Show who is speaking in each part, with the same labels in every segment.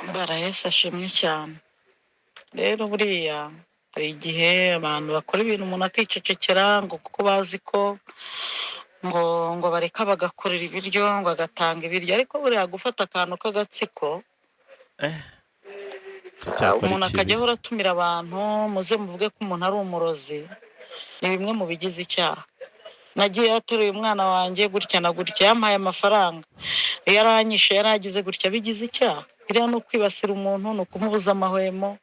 Speaker 1: Barahese ashimwe cyane. Rero buriya hari igihe abantu bakora ibintu umuntu akicecekera ngo kuko bazi ko ngo bareka bagakorera ibiryo ngo agatanga ibiryo, ariko buriya gufata akantu k'agatsiko
Speaker 2: cyakora
Speaker 1: umuntu
Speaker 2: ikibi.
Speaker 1: akajya ahora atumira abantu muze muvuge ko umuntu ari umurozi, ni bimwe mu bigize icyaha. Nagiye yateruye umwana wanjye gutya na gutya, yampaye amafaranga, yaranyishe, yaragize gutya, bigize icyaha. Biriya ni ukwibasira umuntu, ni ukumubuza amahwemo,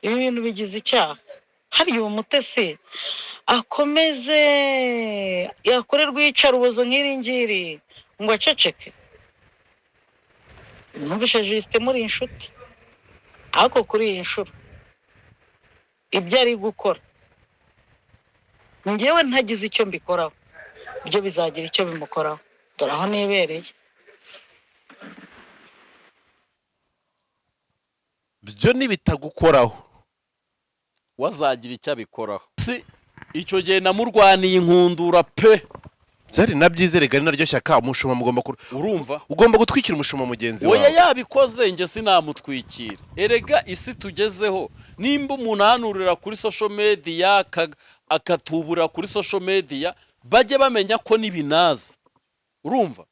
Speaker 1: ibi bintu bigize icyaha. Hariya uwo mutesi akomeze yakorerwa iyicarubozo nk'iri ngiri ngo aceceke? Numvise Jusite muri inshuti, ariko kuri iyi nshuro ibyo ari gukora njyewe ntagize icyo mbikoraho, byo bizagira icyo bimukoraho. Dore aho nibereye.
Speaker 2: byo nibitagukoraho
Speaker 3: wazagira icyo abikoraho. Si icyo gihe namurwaniye inkundura pe.
Speaker 2: byari nabyizerega ni naryo shyaka umushuma mugomba
Speaker 3: Urumva?
Speaker 2: ugomba gutwikira umushuma mugenzi
Speaker 3: Oya
Speaker 2: wawe.
Speaker 3: yabikoze nge sinamutwikira. Erega isi tugezeho, nimba umuntu ahanurira kuri social media akatubura kuri social media, bajye bamenya ko nibinaza. Urumva?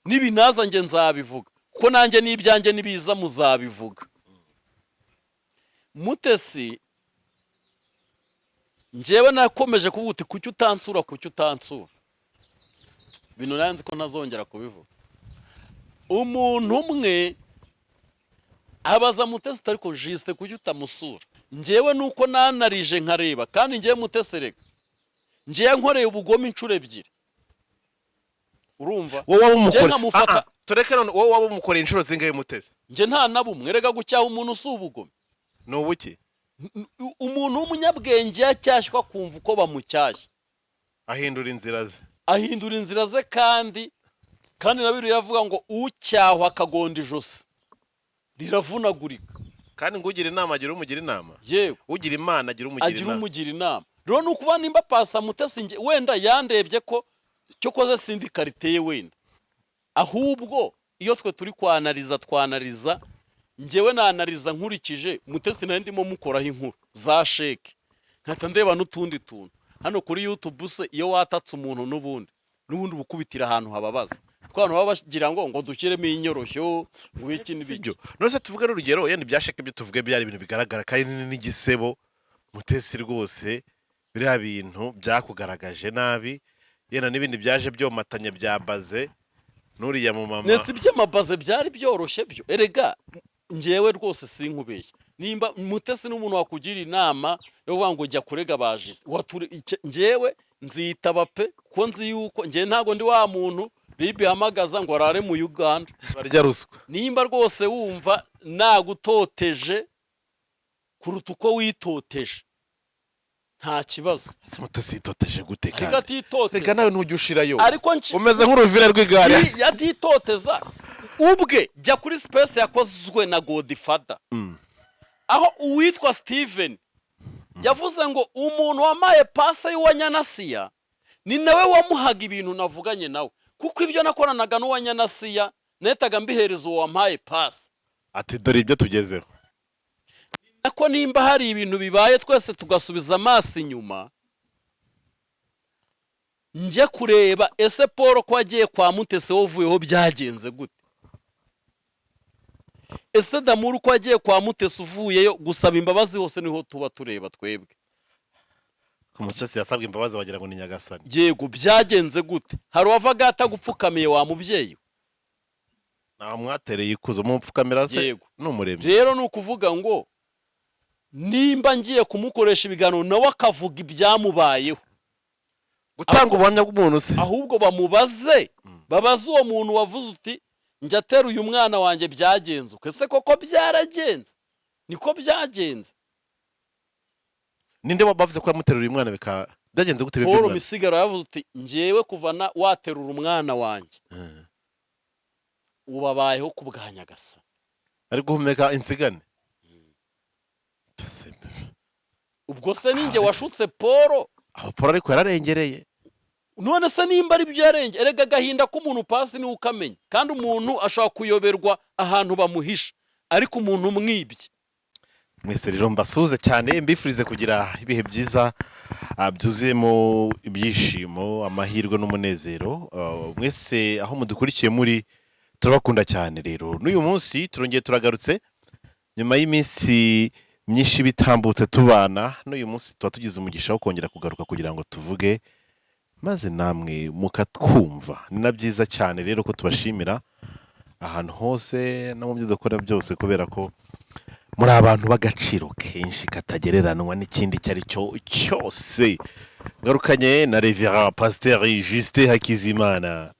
Speaker 3: Nibinaza nge nzabivuga, kuko nanjye n'ibyanjye nibiza muzabivuga. Mutesi njyewe nakomeje kuvuga uti kuki utansura bintu nanzi ko ntazongera kubivuga. Umuntu umwe abaza Mutesi ariko Jusite kuki utamusura. Njyewe nuko nanarije nkareba, kandi njyewe Mutesi rega njyewe nkoreye ubugome inshuro ebyiri. Urumva?
Speaker 2: wowe waba
Speaker 3: Njyewe
Speaker 2: umukore
Speaker 3: nkamufata.
Speaker 2: tureke none wowe waba umukoreye inshuro zingahe Mutesi?
Speaker 3: Njye nta na bumwe rega gucyaha umuntu si ubugome.
Speaker 2: ni ubuki
Speaker 3: Umuntu w'umunyabwenge yacyashywa kumva uko bamucyashya,
Speaker 2: ahindura inzira ze.
Speaker 3: ahindura inzira ze, kandi na Bibiliya iravuga ngo ucyahwa akagonda ijosi riravunagurika.
Speaker 2: kandi ngo ugira inama agira umugira inama,
Speaker 3: Yewe
Speaker 2: ugira imana agira umugira
Speaker 3: agira
Speaker 2: inama.
Speaker 3: umugira inama. Rero nukuva nimba Pastor Mutesi wenda yandebye ko cyo koze sindi kariteye wenda, ahubwo iyo twe turi twanariza njyewe nanariza nkurikije Mutesi nayo ndimo mukoraho inkuru za sheke, nkata ndeba n'utundi tuntu hano kuri YouTube. Se iyo watatse umuntu n'ubundi bukubitira ahantu hababaza, kuko abantu baba bagira ngo dushyiremo inyoroshyo ngo iki n'ibyo.
Speaker 2: none se tuvuge n'urugero yenda ibyasheke ibyo tuvuge byari ibintu bigaragara kandi n'igisebo. Mutesi rwose biriya bintu byakugaragaje nabi, yenda n'ibindi byaje byomatanya byambaze n'uriya mu mama.
Speaker 3: Nese iby'amabaze byari byoroshye byo. Erega njyewe rwose sinkubeshya, nimba Mutesi n'umuntu wakugira inama yo kuvuga ngo jya kurega ba Jusite, njyewe nzitaba pe, ko nzi yuko njye ntago ndi wa muntu Libi hamagaza ngo arare mu Uganda.
Speaker 2: barya ruswa.
Speaker 3: Nimba rwose wumva nagutoteje kuruta uko witoteje, nta kibazo.
Speaker 2: Mutesi yitoteje gute
Speaker 3: Ariko
Speaker 2: kandi?
Speaker 3: atitoteza.
Speaker 2: Reka nawe ntujya ushirayo,
Speaker 3: Ariko
Speaker 2: umeze nk'uruvira rw'igare.
Speaker 3: yatitoteza ubwe. Jya kuri space yakozwe na Godfather, aho uwitwa Steven yavuze ngo umuntu wamaye pase y'uwa Nyanasiya ni nawe wamuhaga ibintu navuganye nawe, kuko ibyo nakoranaga n'uwa Nyanasiya netaga mbihereza uwo wampaye pase.
Speaker 2: Ati dore ibyo tugezeho.
Speaker 3: Nako nimba hari ibintu bibaye twese tugasubiza amaso inyuma, njye kureba ese Paul ko agiye kwa Mutesi wovuyeho byagenze gute, ese Damuru ko agiye kwa Mutesi uvuyeyo gusaba imbabazi hose niho tuba tureba twebwe.
Speaker 2: Mutesi yasabwe imbabazi wagira ngo ni Nyagasani.
Speaker 3: Yego byagenze gute? Hari uwavaga atagupfukamiye wa mubyeyi?
Speaker 2: Nta mwatereye ikuzo mupfukamira se
Speaker 3: Yego.
Speaker 2: n'umuremyi.
Speaker 3: Rero ni ukuvuga ngo nimba ngiye kumukoresha ibiganiro nawe akavuga ibyamubayeho,
Speaker 2: Gutanga ubuhamya bw'umuntu se.
Speaker 3: ahubwo bamubaze, babaze uwo muntu wavuze uti njya ateruye umwana wanjye byagenze uko. Ese koko byaragenze? Niko byagenze?
Speaker 2: Ninde wabavuze ko yamuteruriye umwana byagenze gute
Speaker 3: Paul
Speaker 2: bibyo?
Speaker 3: Misigaro yavuze uti njyewe kuva waterura umwana wanjye ubabayeho ku bwa Nyagasani.
Speaker 2: Ari guhumeka insigane.
Speaker 3: Ubwo se ninjye washutse Paul?
Speaker 2: Aho Paul ariko yararengereye.
Speaker 3: None se nimba ari byo yarenge, erega agahinda k'umuntu pasi ni ukamenya, kandi umuntu ashobora kuyoberwa ahantu bamuhisha, ariko umuntu umwibye.
Speaker 2: mwese rero mbasuhuze cyane mbifurize kugira ibihe byiza byuzuyemo ibyishimo amahirwe n'umunezero mwese aho mudukurikiye muri turabakunda cyane rero n'uyu munsi turongeye turagarutse nyuma y'iminsi myinshi bitambutse tubana n'uyu munsi tuba tugize umugisha wo kongera kugaruka kugira ngo tuvuge maze namwe mukatwumva ni na byiza cyane rero ko tubashimira ahantu hose no mu byo dukora byose kubera ko muri abantu b'agaciro kenshi katagereranwa n'ikindi icyo ari cyo cyose ngarukanye na Reverend Pasteur Justin Hakizimana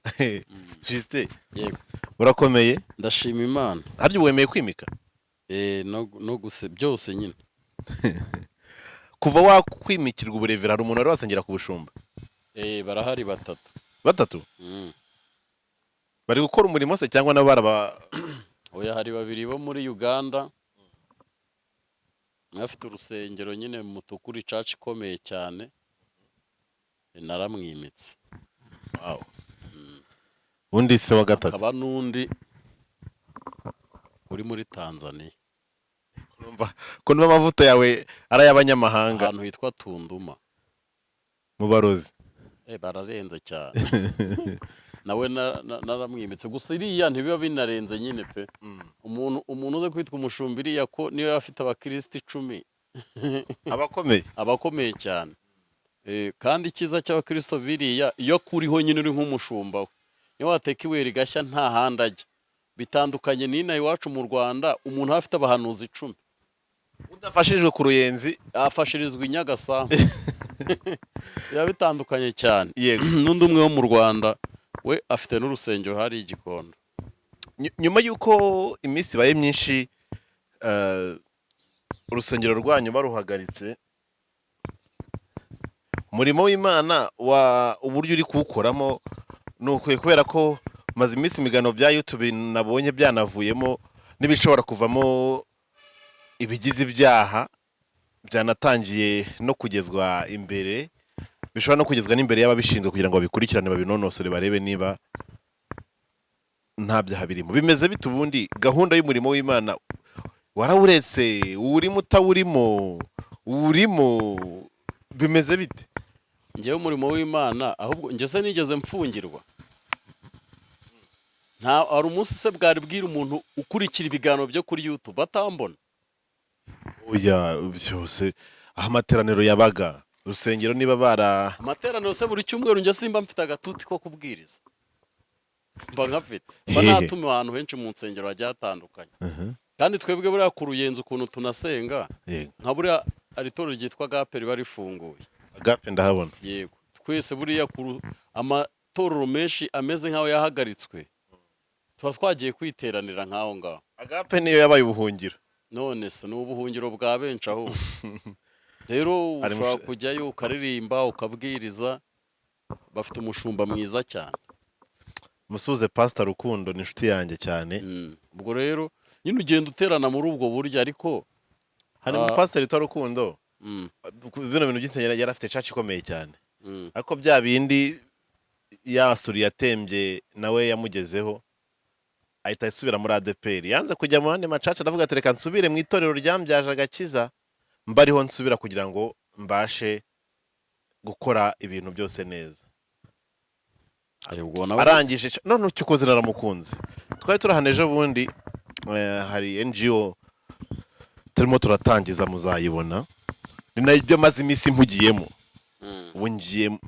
Speaker 2: Justin
Speaker 3: Yego,
Speaker 2: urakomeye
Speaker 3: ndashima Imana.
Speaker 2: harya wemeye kwimika
Speaker 3: No guse byose nyine.
Speaker 2: kuva wakwimikirwa uburevera hari umuntu wari wasengera ku bushumba
Speaker 3: Barahari
Speaker 2: batatu bari gukora umurimo se cyangwa nabo baraba
Speaker 3: oya, hari babiri bo muri Uganda, mwafite urusengero nyine mu Mutukuri church ikomeye cyane, naramwimitse.
Speaker 2: wow. undi se wa gatatu
Speaker 3: Hakaba n'undi uri muri Tanzania,
Speaker 2: ko numva amavuta yawe ari ay'abanyamahanga
Speaker 3: ahantu hitwa Tunduma.
Speaker 2: mu barozi
Speaker 3: Bararenze cyane. Nawe naramwimitse, gusa iriya ntibiba binarenze nyine pe. Umuntu uze kwitwa umushumba iriya ko niyo afite abakristo 10 abakomeye cyane. Kandi icyiza cy'abakristo biriya iyo kuriho nyine uri nk'umushumba we, niyo wateka ibuye rigashya nta handi ajya. Bitandukanye n'inaha iwacu mu Rwanda, umuntu afite abahanuzi 10
Speaker 2: udafashijwe ku ruyenzi
Speaker 3: afashirizwa i Nyagasambu. Biba bitandukanye cyane.
Speaker 2: yego
Speaker 3: N'undi umwe wo mu Rwanda we afite n'urusengero hari i Gikondo.
Speaker 2: nyuma y'uko iminsi ibaye myinshi urusengero rwanyu baruhagaritse umurimo w'Imana uburyo uri kuwukoramo nukuye kubera ko maze iminsi imigano bya YouTube nabonye byanavuyemo n'ibishobora kuvamo ibigize ibyaha byanatangiye no kugezwa imbere, bishobora no kugezwa n'imbere y'ababishinzwe kugira ngo babikurikirane babinonosore barebe niba nta byaha birimo. Bimeze bite ubundi gahunda y'umurimo w'Imana warawuretse urimo utawurimo urimo bimeze bite?
Speaker 3: Njyewe umurimo w'Imana ahubwo njye nigeze mfungirwa. Hari umunsi se bwari bwira umuntu ukurikira ibiganiro byo kuri YouTube batambona.
Speaker 2: Oya byose aho amateraniro yabaga urusengero niba bara
Speaker 3: Amateraniro se buri cyumweru njye simba mfite agatuti ko kubwiriza. Mba nkafite. Mba natuma abantu henshi mu nsengero hajya hatandukanye. Kandi twebwe buriya ku Ruyenzi ukuntu tunasenga, nka buriya aritorero ryitwa Agape riba rifunguye.
Speaker 2: Agape ndahabona.
Speaker 3: Yego. Twese buriya amatorero menshi ameze nk'aho yahagaritswe, tuba twagiye kwiteranira nk'aho ngaho.
Speaker 2: Agape niyo yabaye ubuhungiro.
Speaker 3: None se ni ubuhungiro bwa benshi aho. Rero ushobora kujyayo ukaririmba ukabwiriza, bafite umushumba mwiza cyane.
Speaker 2: Musuze Pastor Rukundo ni inshuti yanjye cyane.
Speaker 3: Ubwo rero nyine ugenda uterana muri ubwo buryo, ariko
Speaker 2: hari mu Pastor witwa Rukundo bino bintu by'insengero yari afite church ikomeye cyane. Ariko bya bindi yasuri yatembye nawe yamugezeho ahita isubira muri ADPR, yanze kujya mu handi macaca ndavuga ati reka nsubire mu itorero ryambyaje agakiza mbariho nsubira kugira ngo mbashe gukora ibintu byose neza. Arangije none ucyukoze naramukunze. Twari turahaneje bundi hari NGO turimo turatangiza muzayibona. Ni nabyo maze iminsi mpugiyemo. Ubu ngiye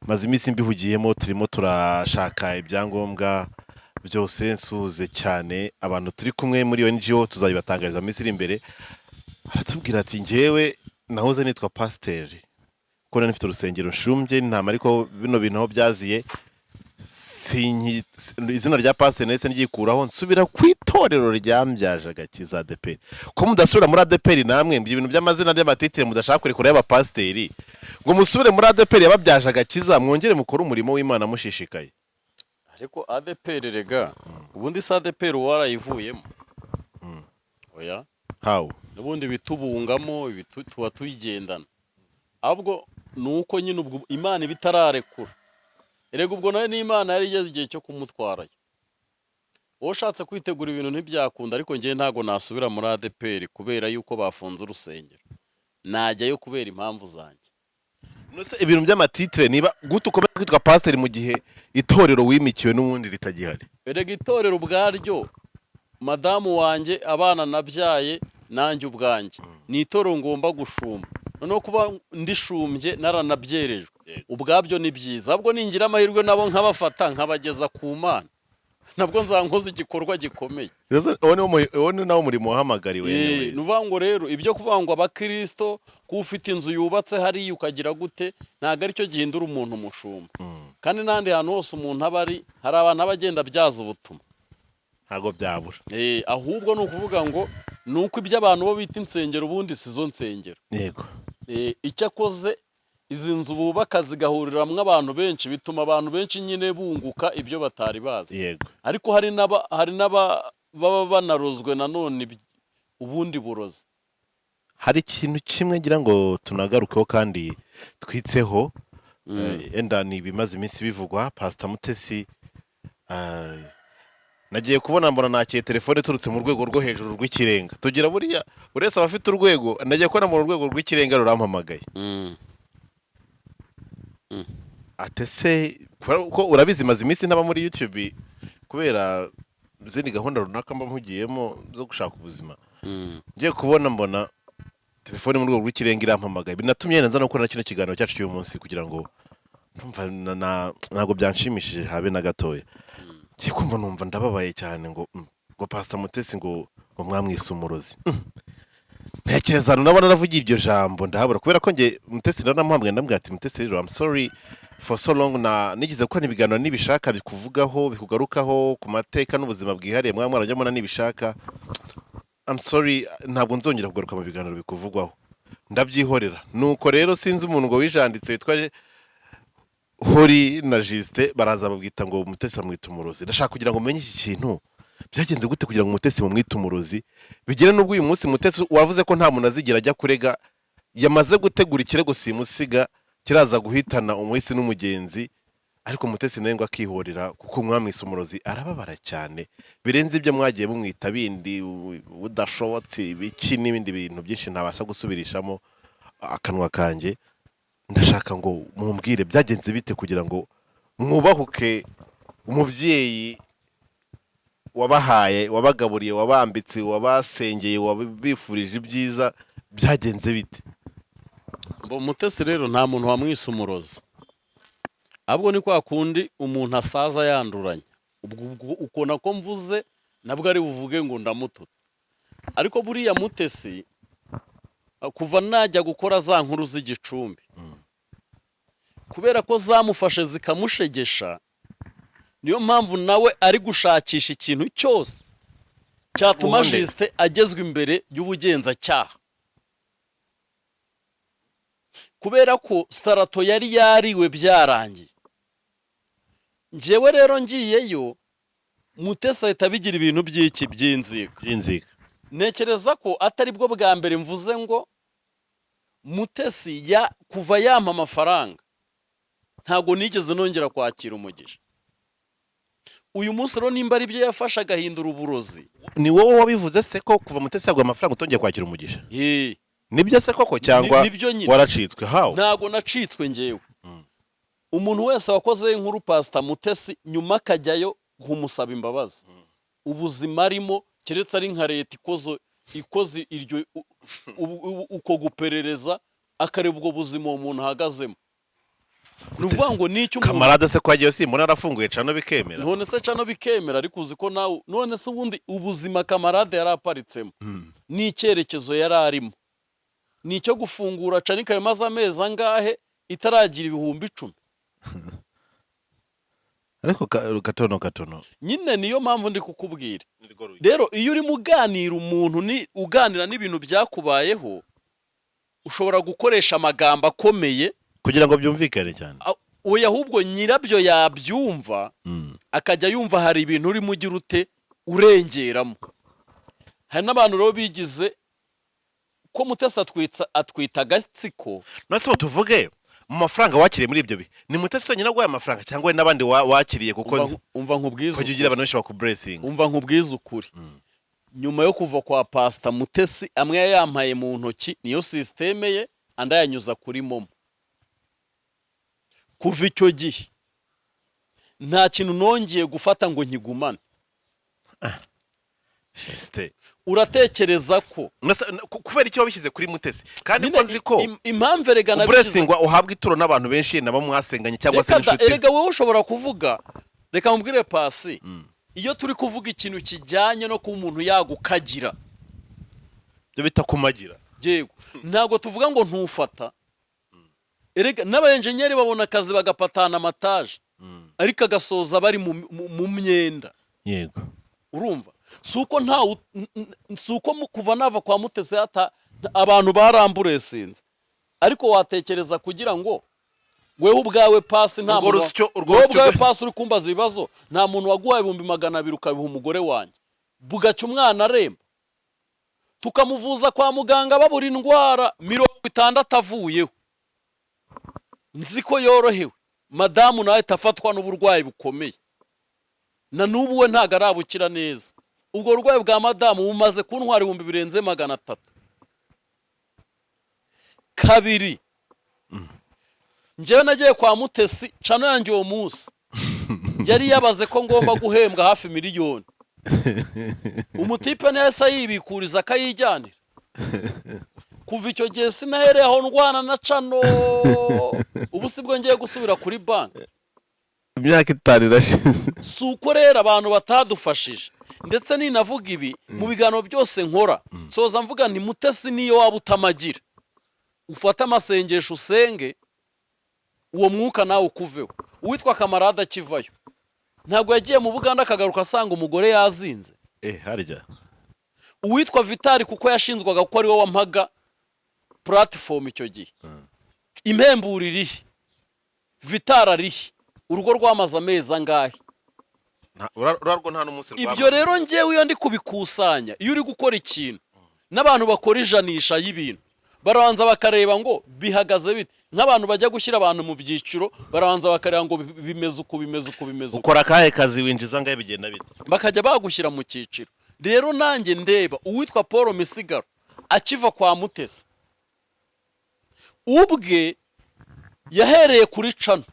Speaker 2: maze iminsi mbihugiyemo, turimo turashaka ibyangombwa byose. Nsuze cyane abantu turi kumwe muri iyo NGO, tuzayibatangariza iminsi iri imbere. Aratubwira ati njyewe nahoze nitwa Pasteur ko nari mfite urusengero nshumbye ntama, ariko bino bintu aho byaziye izina rya Pasteur nahise nryikuraho nsubira ku itorero ryambyaje agakiza ADPR. Ko mudasubira muri ADPR namwe ibintu by'amazina y'amatitire mudashaka kurekura y'abapasiteri ngo musubire muri ADPR yababyaje agakiza mwongere mukore umurimo w'Imana mushishikaye.
Speaker 3: Ariko ADPR rega ubundi se ADPR warayivuyemo. Oya
Speaker 2: How?
Speaker 3: Nubundi bitubungamo tuba tuyigendana. Ahubwo nuko nyine ubwo Imana ibitararekura. Erega ubwo nawe n'Imana yari igeze igihe cyo kumutwarayo. wowe ushatse kwitegura ibintu ntibyakunda, ariko njyewe ntago nasubira muri ADPR kubera yuko bafunze urusengero. Najyayo kubera impamvu zanjye.
Speaker 2: Nose ibintu by'amatitire niba gute ukomeza kwitwa pasiteri mu gihe itorero wimikiwe n'ubundi ritagihari?
Speaker 3: Erega itorero ubwaryo, madamu wanjye, abana nabyaye, nanjye ubwanjye, ni itorero ngomba gushumba. Noneho kuba ndishumbye naranabyerejwe, ubwabyo ni byiza. Ahubwo ningira amahirwe nabo nkabafata nkabageza ku Mana, nabwo nzankoze igikorwa gikomeye.
Speaker 2: Uwo ni nawo murimo wahamagariwe.
Speaker 3: Ni uvuga ngo rero ibyo kuvuga ngo abakristo ko ufite inzu yubatse hariya ukagira gute, ntabwo aricyo gihindura umuntu umushumba. Kandi n'ahandi hantu hose umuntu aba ari, hari abantu abagenda byaza ubutumwa,
Speaker 2: ntago byabura.
Speaker 3: Ahubwo ni ukuvuga ngo ni uko ibyo abantu bo bita insengero ubundi si zo nsengero.
Speaker 2: Yego.
Speaker 3: Icyo akoze izi nzu bubaka zigahuriramwo abantu benshi, bituma abantu benshi nyine bunguka ibyo batari bazi.
Speaker 2: Yego.
Speaker 3: Ariko hari n'aba baba banarozwe nanone ubundi burozi.
Speaker 2: Hari ikintu kimwe ngira ngo tunagarukeho kandi twitseho, enda ni bimaze iminsi bivugwa. Pastor Mutesi nagiye kubona mbona nakiye telefone turutse mu rwego rwo hejuru rw'ikirenga. Tugira buriya urese abafite urwego, nagiye kubona mu rwego rw'ikirenga rurampamagaye. Atese ko urabizi maze iminsi ntaba muri YouTube kubera izindi gahunda runaka mba mpugiyemo zo gushaka ubuzima. Ngiye kubona mbona telefone mu rwego rw'ikirenga irampamagaye. Binatumye nza no gukora kino kiganiro cyacu cy'uyu munsi kugira ngo ntabwo byanshimishije habe na gatoya. Ngiye kumva numva ndababaye cyane ngo Pastor Mutesi ngo mwamwise umurozi. Ntekereza nabona navugiye iryo jambo ndahabura kubera ko nge Mutesi nanamuhamwe ndambwira ati Mutesi rero I'm sorry for so long, nigize gukora ibiganiro nibishaka bikuvugaho bikugarukaho ku mateka n'ubuzima bwihariye mwarajyamo nibishaka. I'm sorry, ntabwo nzongera kugaruka mu biganiro bikuvugwaho, ndabyihorera. Nuko rero sinzi umuntu ngo wijanditse witwa Hori na Juste baraza babwita ngo Mutesi amwita umurozi. Ndashaka kugira ngo menye iki kintu byagenze gute kugira ngo Mutesi bamwita umurozi, bigire n'ubwo uyu munsi Mutesi wavuze ko nta muntu azigira ajya kurega, yamaze gutegura ikirego simusiga kiraza guhitana umuhisi n'umugenzi, ariko Mutesi nawe ngo akihorera kuko mwamwise umurozi. Arababara cyane birenze ibyo mwagiye bumwita bindi udashobotse biki n'ibindi bintu byinshi ntabasha gusubirishamo akanwa kanjye. Ndashaka ngo mumbwire byagenze bite kugira ngo mwubahuke umubyeyi wabahaye, wabagaburiye, wabambitse, wabasengeye, wabifurije ibyiza. Byagenze bite?
Speaker 3: Mutesi rero nta muntu wamwise umurozi, ahubwo ni kwa kundi umuntu asaza yanduranya. Uko nako mvuze nabwo ari buvuge ngo ndamututse. Ariko buriya Mutesi kuva najya gukora za nkuru z'Igicumbi, kubera ko zamufashe zikamushegesha, niyo mpamvu nawe ari gushakisha ikintu cyose cyatuma Juste agezwa imbere y'ubugenzacyaha, kubera ko Starato yari yariwe byarangiye. Njyewe rero ngiyeyo Mutesi ahita bigira ibintu by'iki by'inzika. Nekereza ko atari bwo bwa mbere mvuze ngo Mutesi kuva yampa amafaranga ntago nigeze nongera kwakira umugisha. Uyu munsi rero nimba ari byo yafasha agahindura uburozi.
Speaker 2: Ni wowe wabivuze se ko kuva Mutesi yagwa amafaranga utongeye kwakira umugisha? Nibyo se koko cyangwa waracitswe? Hawo
Speaker 3: ntago nacitswe njyewe. Umuntu wese wakoze inkuru Pastor Mutesi nyuma akajyayo kumusaba imbabazi, ubuzima arimo keretse ari nka leta ikoze iryo uko guperereza akareba ubwo buzima umuntu ahagazemo. Nuvuga ngo nicyo
Speaker 2: kamarade se kwagiye simbona arafunguye cano bikemera.
Speaker 3: None se cano bikemera, ariko uzi ko nawe none se ubundi ubuzima kamarade yari aparitsemo n'icyerekezo yari arimo nicyo gufungura cano ikayo maze amezi angahe itaragira 10,000.
Speaker 2: Ariko gatono
Speaker 3: nyine niyo mpamvu ndi kukubwira. Rero iyo uri muganira umuntu ni uganira n'ibintu byakubayeho, ushobora gukoresha amagambo akomeye
Speaker 2: kugira ngo byumvikane cyane.
Speaker 3: Oya, ahubwo nyirabyo yabyumva akajya yumva hari ibintu uri mugira ute urengeramo. Hari n'abantu rero bigize ko Mutesi atwita agatsiko.
Speaker 2: Nase tuvuge mu mafaranga wakiriye muri ibyo bihe ni Mutesi wenyine aguhaye amafaranga cyangwa hari n'abandi wakiriye kuko
Speaker 3: umva nkubwiza
Speaker 2: kujya ugira abantu benshi bakublessing
Speaker 3: umva nkubwiza ukuri nyuma yo kuva kwa Pastor Mutesi amwe yampaye mu ntoki niyo systeme ye anda yanyuza kuri momo kuva icyo gihe nta kintu nongeye gufata ngo nkigumane uratekereza ko
Speaker 2: kubera icyo wabishyize kuri Mutesi kandi ko nzi ko
Speaker 3: impamvu erega
Speaker 2: nabishyize uhabwa ituro n'abantu benshi nabo mwasenganye cyangwa se inshuti
Speaker 3: erega wowe ushobora kuvuga reka mubwire Pasi iyo turi kuvuga ikintu kijyanye no kuba umuntu yagukagira
Speaker 2: byo bita kumagira
Speaker 3: yego ntabwo tuvuga ngo ntufata erega n'abayenjenyeri babona akazi bagapatana amataje ariko agasoza bari mu myenda
Speaker 2: yego
Speaker 3: urumva suko kuva nava kwa Mutesi hata abantu baramburesinze ariko watekereza kugira ngo wewe ubwawe Pasi nta muntu wewe ubwawe Pasi uri kumbaza ibibazo nta muntu waguhaye 200 ukabiha umugore wanjye bugaca umwana aremba tukamuvuza kwa muganga babura indwara 60 avuyeho nzi ko yorohewe madamu nawe tafatwa n'uburwayi bukomeye na nubu we ntago arabukira neza ubwo urwaye bwa madamu bumaze kuntwara 2300 kabiri njyewe nagiye kwa Mutesi cano yanjye uwo munsi yari yabaze ko ngomba guhembwa hafi miliyoni umutipe nesa yibikuriza akayijyanira kuva icyo gihe sinahereho ndwana na cano ubu sibwo ngiye gusubira kuri banki
Speaker 2: imyaka 5 irashize
Speaker 3: suko rero abantu batadufashije ndetse ninavuga ibi mu biganiro byose nkora soza mvuga ni Mutesi niyo waba utamagira ufata amasengesho usenge uwo mwuka nawe ukuveho uwitwa Kamarada akivayo ntabwo yagiye mu Buganda akagaruka asanga umugore yazinze
Speaker 2: harya
Speaker 3: uwitwa Vitali kuko yashinzwaga kuko ari we wampaga platform icyo gihe impembura irihe Vitali arihe urugo rwamaze amezi angahe
Speaker 2: urarwo nta n'umunsi
Speaker 3: ibyo rero ngewe iyo ndi kubikusanya iyo uri gukora ikintu n'abantu bakora ijanisha y'ibintu barabanza bakareba ngo bihagaze bite nk'abantu bajya gushyira abantu mu byiciro barabanza bakareba ngo bimeze uko
Speaker 2: ukora kahe kazi winjiza ngaye bigenda bite
Speaker 3: bakajya bagushyira mu cyiciro rero nanjye ndeba uwitwa Paul Misigaro akiva kwa Mutesi ubwe yahereye kuri cano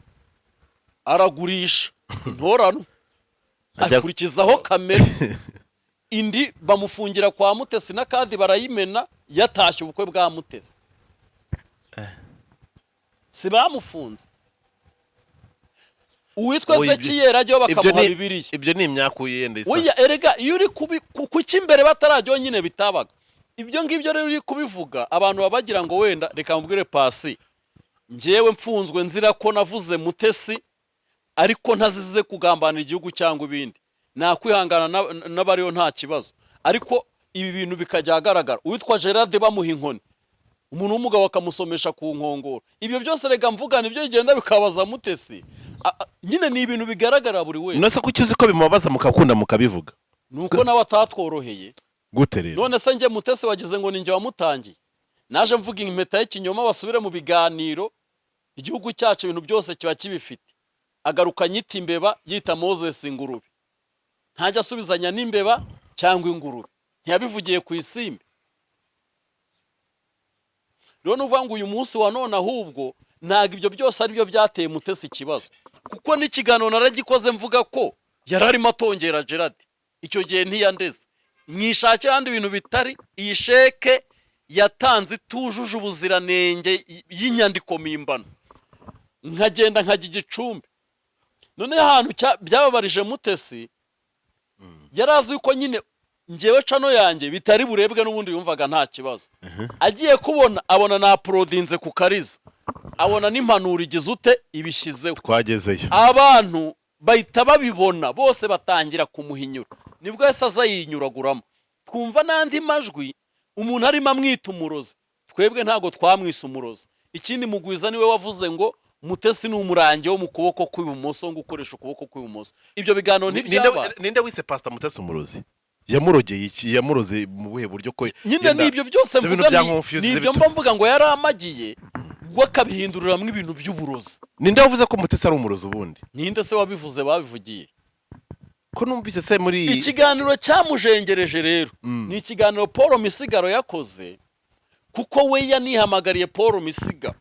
Speaker 3: aragurisha intorano akurikizaho kamera indi bamufungira kwa Mutesi na kandi barayimena yatashye ubukwe bwa Mutesi si bamufunze uwitwa Sekiyera ajyo bakamuha Bibiliya
Speaker 2: ibyo ni imyakuye yenda isa
Speaker 3: oya erega iyo uri kuki imbere batarajyo nyine bitabaga ibyo ngibyo rero uri kubivuga abantu babagira ngo wenda reka mubwire Pasi njewe mfunzwe nzira ko navuze Mutesi ariko ntazize kugambanira igihugu cyangwa ibindi nakwihangana n'abariyo nta kibazo ariko ibi bintu bikajya agaragara uwitwa Gerard bamuha inkoni umuntu w'umugabo akamusomesha ku nkongoro ibyo byose rega mvuga nibyo bigenda bikabaza Mutesi nyine ni ibintu bigaragara buri wese
Speaker 2: nose ko ukizi ko bimubabaza mukakunda mukabivuga
Speaker 3: nuko nawe atatworoheye
Speaker 2: gute rero
Speaker 3: none se nge Mutesi wagize ngo ninjye wamutangiye naje mvuga impeta y'ikinyoma basubire mu biganiro igihugu cyacu ibintu byose kiba kibifite agaruka nyita imbeba yita Moses ingurube ntajya asubizanya n'imbeba cyangwa ingurube ntiyabivugiye ku isimbi rero nuvuga ngo uyu munsi wa none ahubwo ntago ibyo byose ari byo byateye Mutesi ikibazo kuko n'ikiganiro naragikoze mvuga ko yararimo atongera Gerard icyo gihe ntiyandeze mwishakira andi bintu bitari iyi sheke yatanze itujuje ubuziranenge y'inyandiko mimbano nkagenda nkajya igicumbi none ahantu byababarije Mutesi yarazi uko nyine ngewe cano yanjye bitari burebwe n'ubundi yumvaga nta kibazo agiye kubona abona na uploadinze ku Kariza abona n'impanuro igize ute ibishyizeho
Speaker 2: twagezeyo
Speaker 3: abantu bahita babibona bose batangira kumuhinyura nibwo yasa azayinyuraguramo twumva n'andi majwi umuntu arimo amwita umurozi twebwe ntago twamwise umurozi ikindi Mugwiza niwe wavuze ngo Mutesi ni umurange wo mu kuboko kw'ibumoso ngo ukoresha ukuboko kw'ibumoso ibyo biganiro ntibyaba
Speaker 2: ninde wise Pastor Mutesi umurozi yamurogeye iki yamuroze mu buhe buryo ko
Speaker 3: nyine nibyo byose mvuga nibyo mvuga ngo yaramagiye wakabihinduriramwo ibintu by'uburozi.
Speaker 2: ninde wavuze ko Mutesi ari umurozi ubundi?
Speaker 3: Ninde se wabivuze babivugiye?
Speaker 2: Ko numvise se muri
Speaker 3: Ikiganiro cyamujengereje rero ni ikiganiro Paul Misigaro yakoze, kuko we yanihamagariye Paul Misigaro.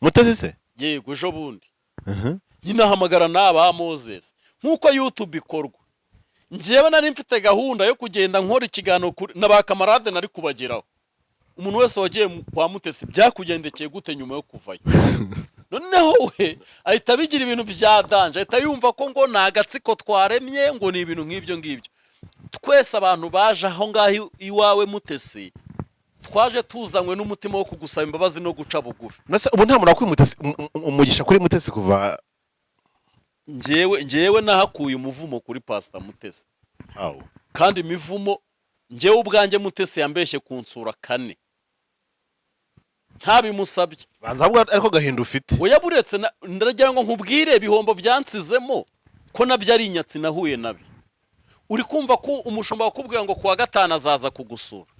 Speaker 2: Mutesi se?
Speaker 3: Yego, ejo bundi nyine ahamagara n'aba Moses nk'uko YouTube ikorwa. Njyewe nari mfite gahunda yo kugenda nkora ikiganiro na ba kamarade nari kubageraho. Umuntu wese wagiye kwa Mutesi byakugendekeye gute nyuma yo kuvayo? Noneho we ahita bigira ibintu bya danje, ahita yumva ko ngo nagatsiko twaremye ngo ni ibintu nk'ibyo ngibyo. Twese abantu baje aho ngaho iwawe Mutesi twaje tuzanywe n'umutima wo kugusaba imbabazi no guca bugufi.
Speaker 2: Nase ubu nta muntu wakwimutesi umugisha kuri Mutesi kuva
Speaker 3: njyewe nahakuye umuvumo kuri Pastor Mutesi.
Speaker 2: aho
Speaker 3: Kandi imivumo njyewe ubwanjye Mutesi yambeshye kunsura kane. Ntabimusabye.
Speaker 2: banza bwa ariko gahinda ufite.
Speaker 3: Oya buretse ndagira ngo nkubwire ibihombo byansizemo ko nabyo ari inyatsi nahuye nabi. Uri kumva ko umushumba wakubwira ngo kuwa gatanu azaza kugusura.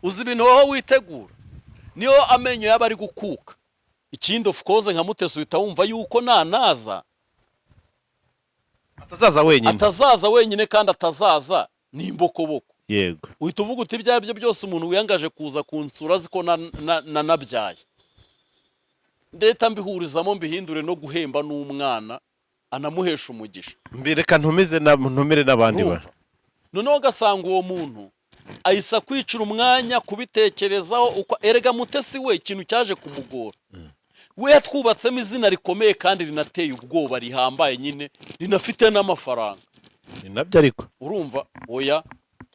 Speaker 3: Uzi ibintu wowe witegura. Niyo amenyo yaba ari gukuka. Ikindi of course nka Mutesi uhita wumva yuko naza atazaza wenyine kandi atazaza ni imbokoboko.
Speaker 2: Yego.
Speaker 3: Uhita uvuga uti ibyo aribyo byose umuntu wiyangaje kuza kunsura azi ko nabyaye. Ndeta mbihurizamo mbihindure no guhemba n'umwana anamuhesha umugisha.
Speaker 2: Mbireka ntumire n'abandi ba.
Speaker 3: Noneho gasanga uwo muntu ahisa kwicira umwanya kubitekerezaho uko erega Mutesi we ikintu cyaje kumugora. We yatwubatsemo izina rikomeye kandi rinateye ubwoba rihambaye nyine rinafite n'amafaranga.
Speaker 2: Ni nabyo ariko.
Speaker 3: Urumva? Oya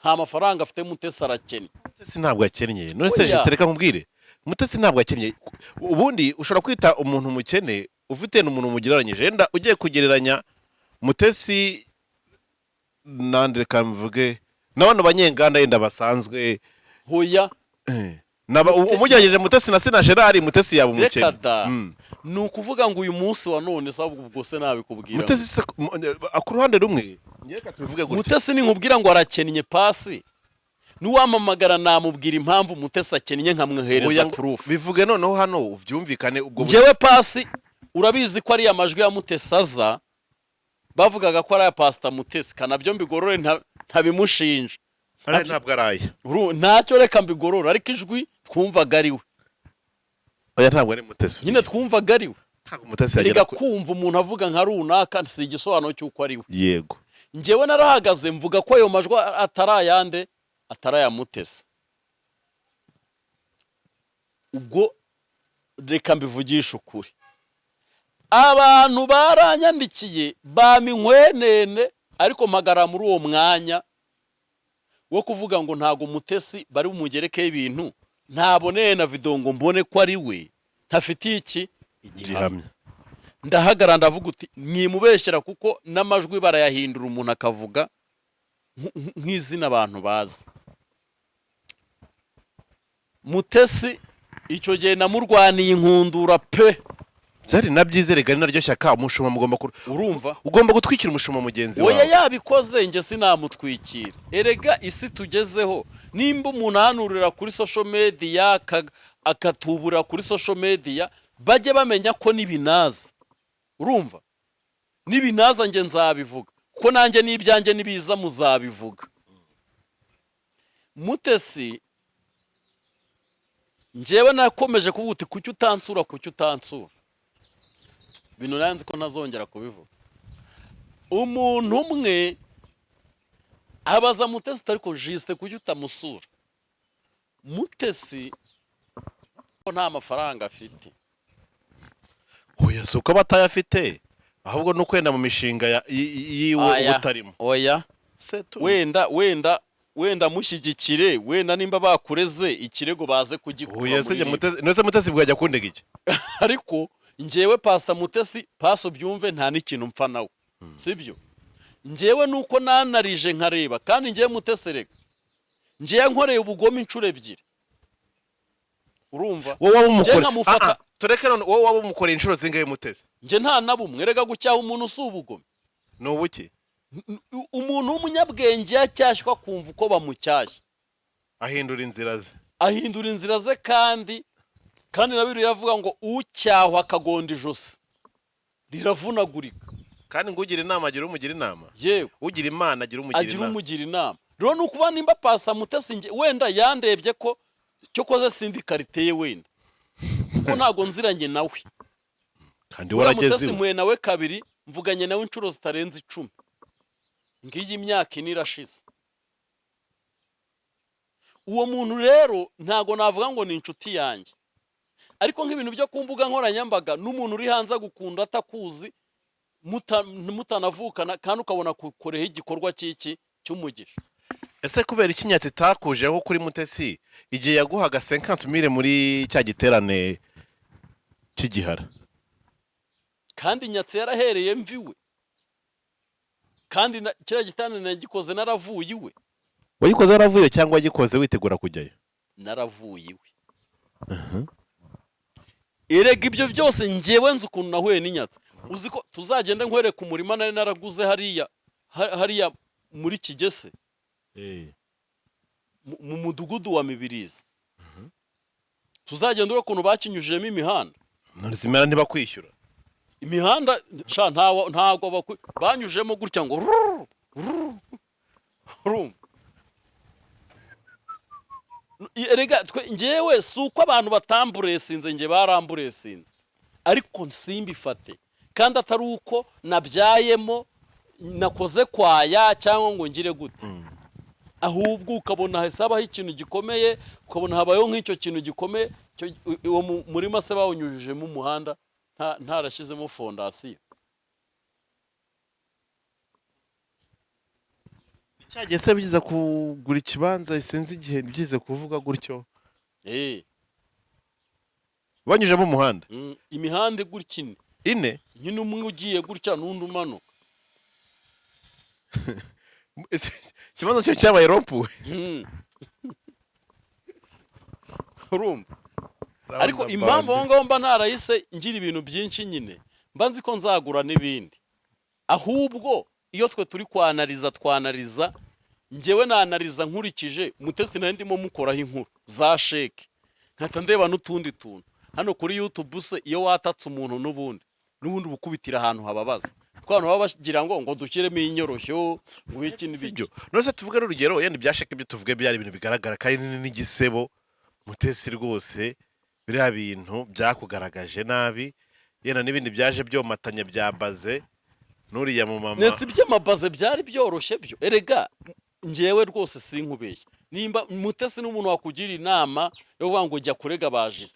Speaker 3: nta mafaranga afite Mutesi arakennye.
Speaker 2: Mutesi ntabwo akennye. None se reka nkubwire. Mutesi ntabwo akennye. Ubundi ushobora kwita umuntu umukene ufite n'umuntu umugereranyije. Yenda ugiye kugereranya Mutesi nandire kamvuge n'abantu banyenganda yenda basanzwe.
Speaker 3: Hoya
Speaker 2: umujyanyeje Mutesi na Sina Gerard Mutesi yaba umukene.
Speaker 3: Ni ukuvuga ngo uyu munsi wa none sabwo ubwo se nabikubwira.
Speaker 2: Mutesi ku ruhande rumwe
Speaker 3: Mutesi ni nkubwira ngo arakennye pasi. Nuwamamagara namubwira impamvu Mutesi akennye nkamwohereza proof.
Speaker 2: Bivuge noneho hano ubyumvikane ubwo.
Speaker 3: Jewe pasi urabizi ko ari amajwi ya Mutesi aza bavugaga ko ari ya Pastor Mutesi kanabyo mbigorore ntabimushinja.
Speaker 2: Ntabwo araye.
Speaker 3: Ntacyo reka mbigorora ariko ijwi twumvaga ari we.
Speaker 2: Oya ntabwo ari Mutesi.
Speaker 3: Nyine twumvaga ari we.
Speaker 2: Ntabwo Mutesi yagera
Speaker 3: kumva umuntu avuga nka runaka si igisobanuro cy'uko ari we.
Speaker 2: Yego.
Speaker 3: Njyewe narahagaze mvuga ko ayo majwi atarayande ataraya Mutesi. Ubwo reka mbivugisha ukuri. Abantu baranyandikiye baminkwenene ariko magara muri uwo mwanya wo kuvuga ngo ntago Mutesi bari bumugerekeye ibintu ntaboneye na video ngo mbone ko ari we ntafitiye iki igihamya. Ndahagara ndavuga uti mwimubeshyera kuko n'amajwi barayahindura umuntu akavuga nk'izina abantu bazi. Mutesi icyo gihe namurwaniye inkundura pe.
Speaker 2: Zari nabyizerega naryo shyaka umushuma mugomba
Speaker 3: urumva
Speaker 2: ugomba gutwikira umushuma mugenzi wawe.
Speaker 3: Oya yabikoze nge sinamutwikira. Erega isi tugezeho nimba umuntu ahanurira kuri social media akatubura kuri social media bajye bamenya ko nibinaza. Urumva? Nibinaza nge nzabivuga kuko nanjye n'ibyanjye nibiza muzabivuga. Mutesi njyewe nakomeje kuvuga uti kuki utansura bino nanzi ko nazongera kubivuga. Umuntu umwe abaza Mutesi ariko Juste kuki utamusura. Mutesi ko nta mafaranga afite.
Speaker 2: Oya suko batayafite ahubwo no kwenda mu mishinga yiwe utarimo.
Speaker 3: Oya wenda mushyigikire wenda nimba bakureze ikirego baze kugikura.
Speaker 2: Oya se Mutesi bwajya kundega iki.
Speaker 3: Ariko njyewe Pastor Mutesi paso byumve nta n'ikintu mpfa nawe. Sibyo? Njyewe nuko nanarije nkareba kandi njyewe Mutesi reka. Njyewe nkoreye ubugome incuro ebyiri. Urumva?
Speaker 2: Wowe wabumukore. Tureke none wowe wabumukoreye inshuro zingaye Mutesi.
Speaker 3: Nje nta nabumwe rega gucyaha umuntu usubugome.
Speaker 2: No buki?
Speaker 3: Umuntu w'umunyabwenge yacyashywa kumva uko bamucyashye.
Speaker 2: Ahindura inzira ze.
Speaker 3: Ahindura inzira ze kandi kandi na Bibiliya iravuga ngo ucyahwa akagonda ijosi riravunagurika.
Speaker 2: kandi ngo ugira inama agira umugira inama,
Speaker 3: yewe
Speaker 2: ugira imana agira umugira
Speaker 3: agira
Speaker 2: inama.
Speaker 3: umugira inama. Rero ni ukuvuga nimba Pastor Mutesi wenda yandebye ko cyo koze sindi kariteye wenda kuko ntago nziranye nawe,
Speaker 2: kandi
Speaker 3: Mutesi
Speaker 2: waragezeho.
Speaker 3: mwe nawe kabiri, mvuganye nawe inshuro zitarenze 10. Ngiyi imyaka ine irashize. Uwo muntu rero ntago navuga ngo ni inshuti yanjye, ariko nk'ibintu byo ku mbuga nkoranyambaga n'umuntu uri hanze agukunda atakuzi mutanavukana kandi ukabona kukoreho igikorwa cy'iki cy'umugisha.
Speaker 2: Ese kubera iki Nyatsi itakujeho kuri Mutesi igihe yaguhaga 50,000 muri cya giterane cy'igihara?
Speaker 3: Kandi Nyatsi yarahereye mviwe, kandi kiriya giterane nagikoze naravuye iwe.
Speaker 2: Wayikoze waravuye cyangwa wagikoze witegura kujyayo?
Speaker 3: Naravuye iwe. Erega ibyo byose njyewe nzi ukuntu nahuye n'Inyatsi. Uzi ko tuzagenda nkwereka umurima nari naraguze hariya muri Kigese, mu mudugudu wa Mibirizi. Tuzagenda ureba ukuntu bakinyujijemo imihanda.
Speaker 2: Nzimera ntibakwishyura
Speaker 3: Imihanda ntago banyujemo gutya ngo erega njyewe si uko abantu batamburesinze, njye baramburesinze, ariko nsimbifate kandi atari uko nabyayemo nakoze kwaya cyangwa ngo ngire gute. Ahubwo ukabona hasabaho ikintu gikomeye, ukabona habayeho nk'icyo kintu gikomeye, uwo murima se bawunyujijemo umuhanda ntarashyizemo fondasiyo.
Speaker 2: cyagese bigize kugura ikibanza sinzi igihe bigize kuvuga gutyo. Banyujemo umuhanda
Speaker 3: imihanda gutya
Speaker 2: ine
Speaker 3: nyine, umwe ugiye gutya n'undi umanuka.
Speaker 2: ikibanza cyo cyabaye rompuwe.
Speaker 3: Urumva? Ariko impamvu aho ngaho mba narahise ngira ibintu byinshi nyine, mba nzi ko nzagura n'ibindi. Ahubwo iyo twe turi twanariza, njyewe nanariza nkurikije Mutesi nayo ndimo mukoraho inkuru za sheke, nkahita ndeba n'utundi tuntu. Hano kuri YouTube se iyo watatse umuntu n'ubundi bukubitira ahantu hababaza, kuko abantu baba bagira ngo dushyiremo inyoroshyo ngo iki n'ibyo.
Speaker 2: None se tuvuge urugero yenda byasheke ibyo tuvuge byari ibintu bigaragara kandi n'igisebo. Mutesi rwose biriya bintu byakugaragaje nabi, yenda n'ibindi byaje byomatanya byabaze nuriya mu mama.
Speaker 3: Nese by'amabaze byari byoroshye byo. Erega njyewe rwose sinkubeshya, nimba Mutesi n'umuntu wakugira inama yo kuvuga ngo jya kurega bajise,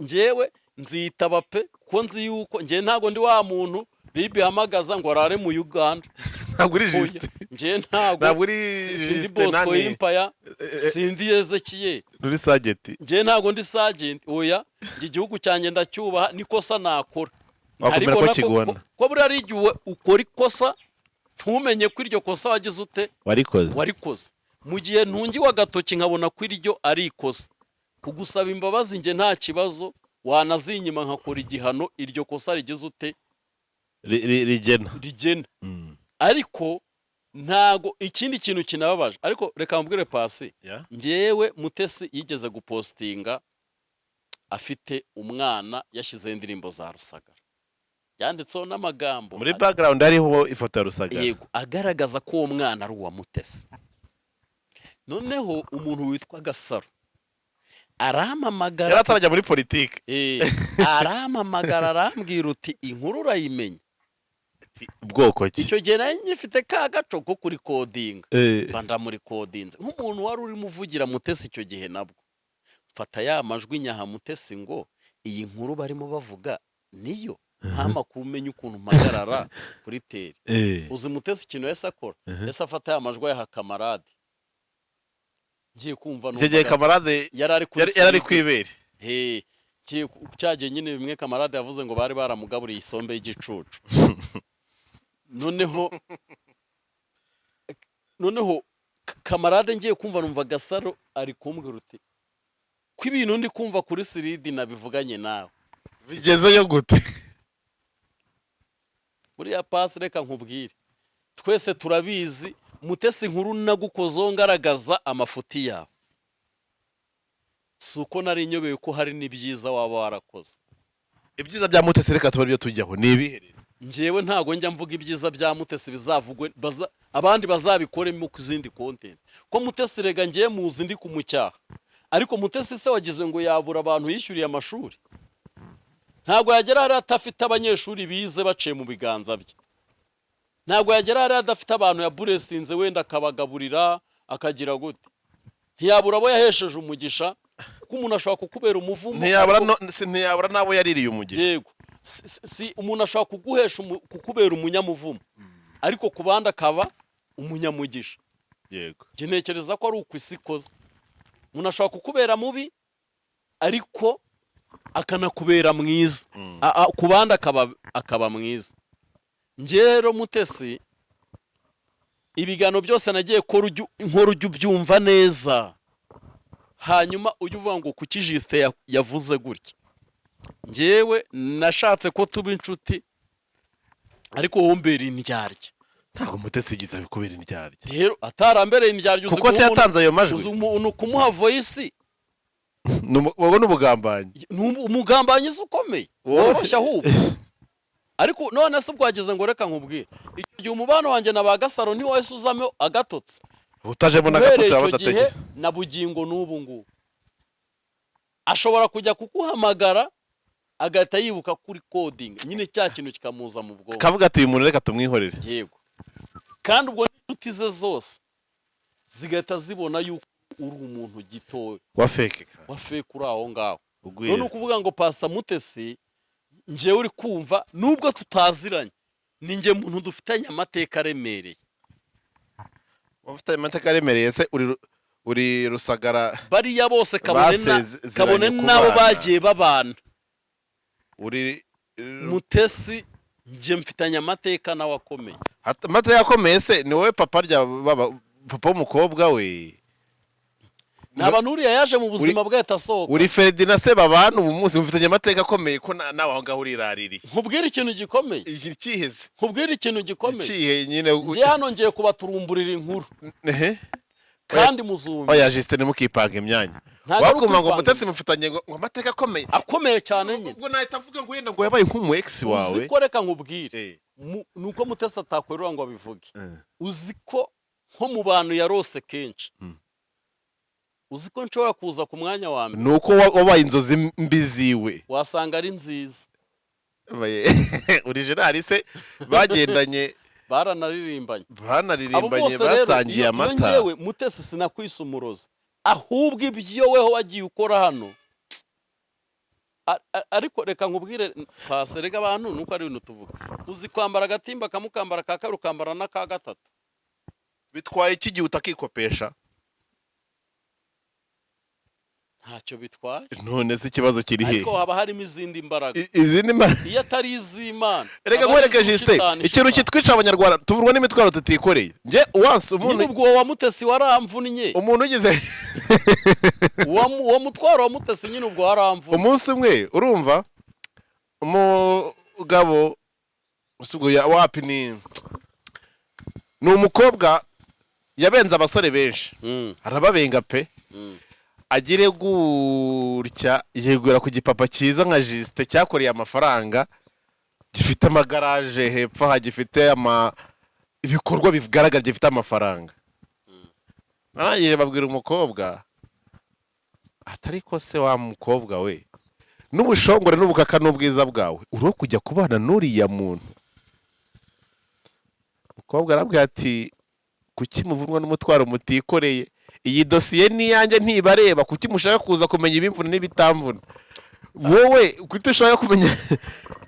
Speaker 3: njyewe nzitaba pe, ko nzi yuko njye ntago ndi wa muntu ribi hamagaza ngo arare mu Uganda.
Speaker 2: Ntabwo uri Juste,
Speaker 3: njye ntago sindi Bosco Impaya, sindi Ezekiel,
Speaker 2: uri Sageti.
Speaker 3: Njye ntago ndi Sergeant. Oya, njye igihugu cyanjye ndacyubaha, nikosa nakora.
Speaker 2: Wakumira ko kigona
Speaker 3: ko buri ari igihe ukora ikosa ntumenye ko iryo kosa wagize ute warikoze. Mu gihe ntungiwe agatoki nkabona ko iryo ari ikosa, kugusaba imbabazi njye nta kibazo, wanazinyima nkakora igihano iryo kosa rigize ute rigena. Ariko ntago ikindi kintu kinababaje. Ariko reka mbwire Pasi, njyewe Mutesi yigeze gupostinga afite umwana yashyize indirimbo za Rusagara, yanditseho n'amagambo
Speaker 2: muri background hariho ifoto ya Rusagara,
Speaker 3: yego, agaragaza ko uwo mwana ari uwa Mutesi. Noneho umuntu witwa Gasaro arampamagara,
Speaker 2: yaratarajya muri politike,
Speaker 3: arampamagara arambwira uti inkuru urayimenya?
Speaker 2: Ubwoko ki?
Speaker 3: Icyo gihe nari ngifite ka gaco ko kuri kodinga, banda muri kodinze nk'umuntu wari urimo uvugira Mutesi icyo gihe. Nabwo mfata ya majwi nyaha Mutesi ngo iyi nkuru barimo bavuga niyo, nta makuru umenya ukuntu mpagarara kuri teri. Uzi Mutesi ikintu yese akora? Yese afata ya majwi yaha kamarade. Ngiye kumva
Speaker 2: icyo gihe kamarade yarari kwibere.
Speaker 3: Cyagiye nyine bimwe kamarade yavuze ngo bari baramugaburiye isombe y'igicucu. Noneho kamarade ngiye kumva numva Gasaro ari kumbwira uti ko ibintu ndi kumva kuri Siridi nabivuganye nawe
Speaker 2: bigezeyo gute?
Speaker 3: Buriya Pasi reka nkubwire, twese turabizi Mutesi inkuru nagukozo ngaragaza amafuti yawe. si uko nari nyobeye ko hari n'ibyiza waba warakoze.
Speaker 2: ibyiza bya Mutesi reka tuba ibyo tujyaho ni ibihe?
Speaker 3: Njyewe ntago njya mvuga ibyiza bya Mutesi bizavugwe abandi bazabikoremo ku zindi content. Ko Mutesi rega ngiye muzi ndi kumucyaha, ariko Mutesi se wagize ngo yabura abantu yishyuriye amashuri? Ntago yagera hari atafite abanyeshuri bize baciye mu biganza bye. Ntago yagera hari adafite abantu yaburesinze wenda akabagaburira akagira gute. Ntiyabura abo yahesheje umugisha, kuko umuntu ashobora kukubera umuvumo.
Speaker 2: Ntiyabura nabo yaririye umugisha.
Speaker 3: Yego. Si umuntu ashobora kukubera umunyamuvumo, ariko ku bandi akaba umunyamugisha.
Speaker 2: Yego.
Speaker 3: Njye ntekereza ko ari uko isi ikoze. Umuntu ashobora kukubera mubi, ariko akanakubera mwiza. Ku bandi akaba mwiza. Njye rero Mutesi, ibigano byose nagiye nkora ujya ubyumva neza, hanyuma ujya uvuga ngo kuki Justin yavuze gutya. Njyewe nashatse ko tuba inshuti, ariko wowe mbera indyarya.
Speaker 2: Ntabwo Mutesi yigize abikubera indyarya.
Speaker 3: Rero atarambereye indyarya,
Speaker 2: kuko se yatanze ayo majwi.
Speaker 3: uzi umuntu kumuha voice
Speaker 2: wowe n'ubugambanyi.
Speaker 3: umugambanyi ukomeye woroshya ahubwo. Ariko none se ubwageze ngo reka nkubwire, icyo gihe umubano wanjye na ba Gasaro ntiwahise uzamo agatotsi.
Speaker 2: Utajemo n'agatotsi
Speaker 3: abadatege na bugingo n'ubu ngubu. Ashobora kujya kukuhamagara agahita yibuka kuri coding, nyine cya kintu kikamuza mu bwonko.
Speaker 2: Kavuga ati uyu muntu reka tumwihorere.
Speaker 3: Yego. Kandi ubwo inshuti ze zose zigahita zibona yuko uri umuntu gitoya.
Speaker 2: Wa fake
Speaker 3: uri aho ngaho. None ukuvuga ngo Pastor Mutesi, njyewe uri kumva nubwo tutaziranye, ni njye muntu dufitanye amateka aremereye.
Speaker 2: Ufite amateka aremereye se uri Rusagara?
Speaker 3: Bariya bose kabone nabo bagiye babana. Mutesi njye mfitanye amateka nawe akomeye.
Speaker 2: Amateka akomeye se ni wowe papa papa w'umukobwa we?
Speaker 3: Naba nuriya yaje mu buzima bwe atasohoka.
Speaker 2: Uri Ferdinand se babana ubu munsi mufitanye amateka akomeye ko nawe aho ngaho uriraririye.
Speaker 3: Nkubwira ikintu gikomeye.
Speaker 2: Ikiheze.
Speaker 3: Nkubwira ikintu gikomeye.
Speaker 2: Ikihe nyine.
Speaker 3: Ngiye hano ngiye kubaturumburira inkuru. Kandi muzumva.
Speaker 2: Oya Justin mukipanga imyanya. Wakuma ngo Mutesi mufitanye ngo amateka akomeye.
Speaker 3: Akomeye cyane nyine.
Speaker 2: Ubwo nahita avuga ngo yenda ngo yabaye nk'umu ex wawe.
Speaker 3: Uziko reka nkubwire. Nuko Mutesi atakwerura ngo abivuge. Uziko nko mu bantu yarose kenshi. Uziko nshobora kuza ku mwanya wa mbere.
Speaker 2: Nuko wabaye inzozi mbi ziwe.
Speaker 3: Wasanga ari nziza.
Speaker 2: Original se bagendanye
Speaker 3: baranaririmbanye
Speaker 2: basangiye amata.
Speaker 3: Njyewe Mutesi sinakwisa umurozi, ahubwo ibyo weho wagiye ukora hano. Ariko reka nkubwire Pase, reka abantu nuko ari ibintu tuvuga. Uzi kwambara agatimba kamukambara ka kabiri ukambara na ka gatatu.
Speaker 2: Bitwaye iki gihe utakikopesha?
Speaker 3: Ntacyo bitwaye.
Speaker 2: None se ikibazo kiri he?
Speaker 3: Ariko haba harimo izindi mbaraga.
Speaker 2: Izindi mbaraga?
Speaker 3: Iyo atari iz'Imana.
Speaker 2: Reka nkwereke Justin, ikintu kitwica abanyarwanda tuvurwa n'imitwaro tutikoreye. Nje once umuntu
Speaker 3: ubwo wa Mutesi waramvunnye.
Speaker 2: Umuntu ugize
Speaker 3: uwo mutwaro wa Mutesi nyine ubwo waramvunnye.
Speaker 2: Umunsi umwe urumva umugabo usubwo ya wapi ni umukobwa yabenze abasore benshi. Arababenga pe. Agire gutya yegura ku gipapa cyiza nka Justin cyakoreye amafaranga, gifite amagaraje hepfo hagifite ibikorwa bigaragara gifite amafaranga. Narangije babwira umukobwa atari ko se wa mukobwa we n'ubushongore n'ubukaka n'ubwiza bwawe uro kujya kubana n'uriya muntu. Umukobwa arabwira ati kuki muvunwa n'umutwaro mutikoreye? Iyi dosiye ni yanjye ntibareba, kuki mushaka kuza kumenya ibimvuna n'ibitamvuna? Wowe kuki ushaka kumenya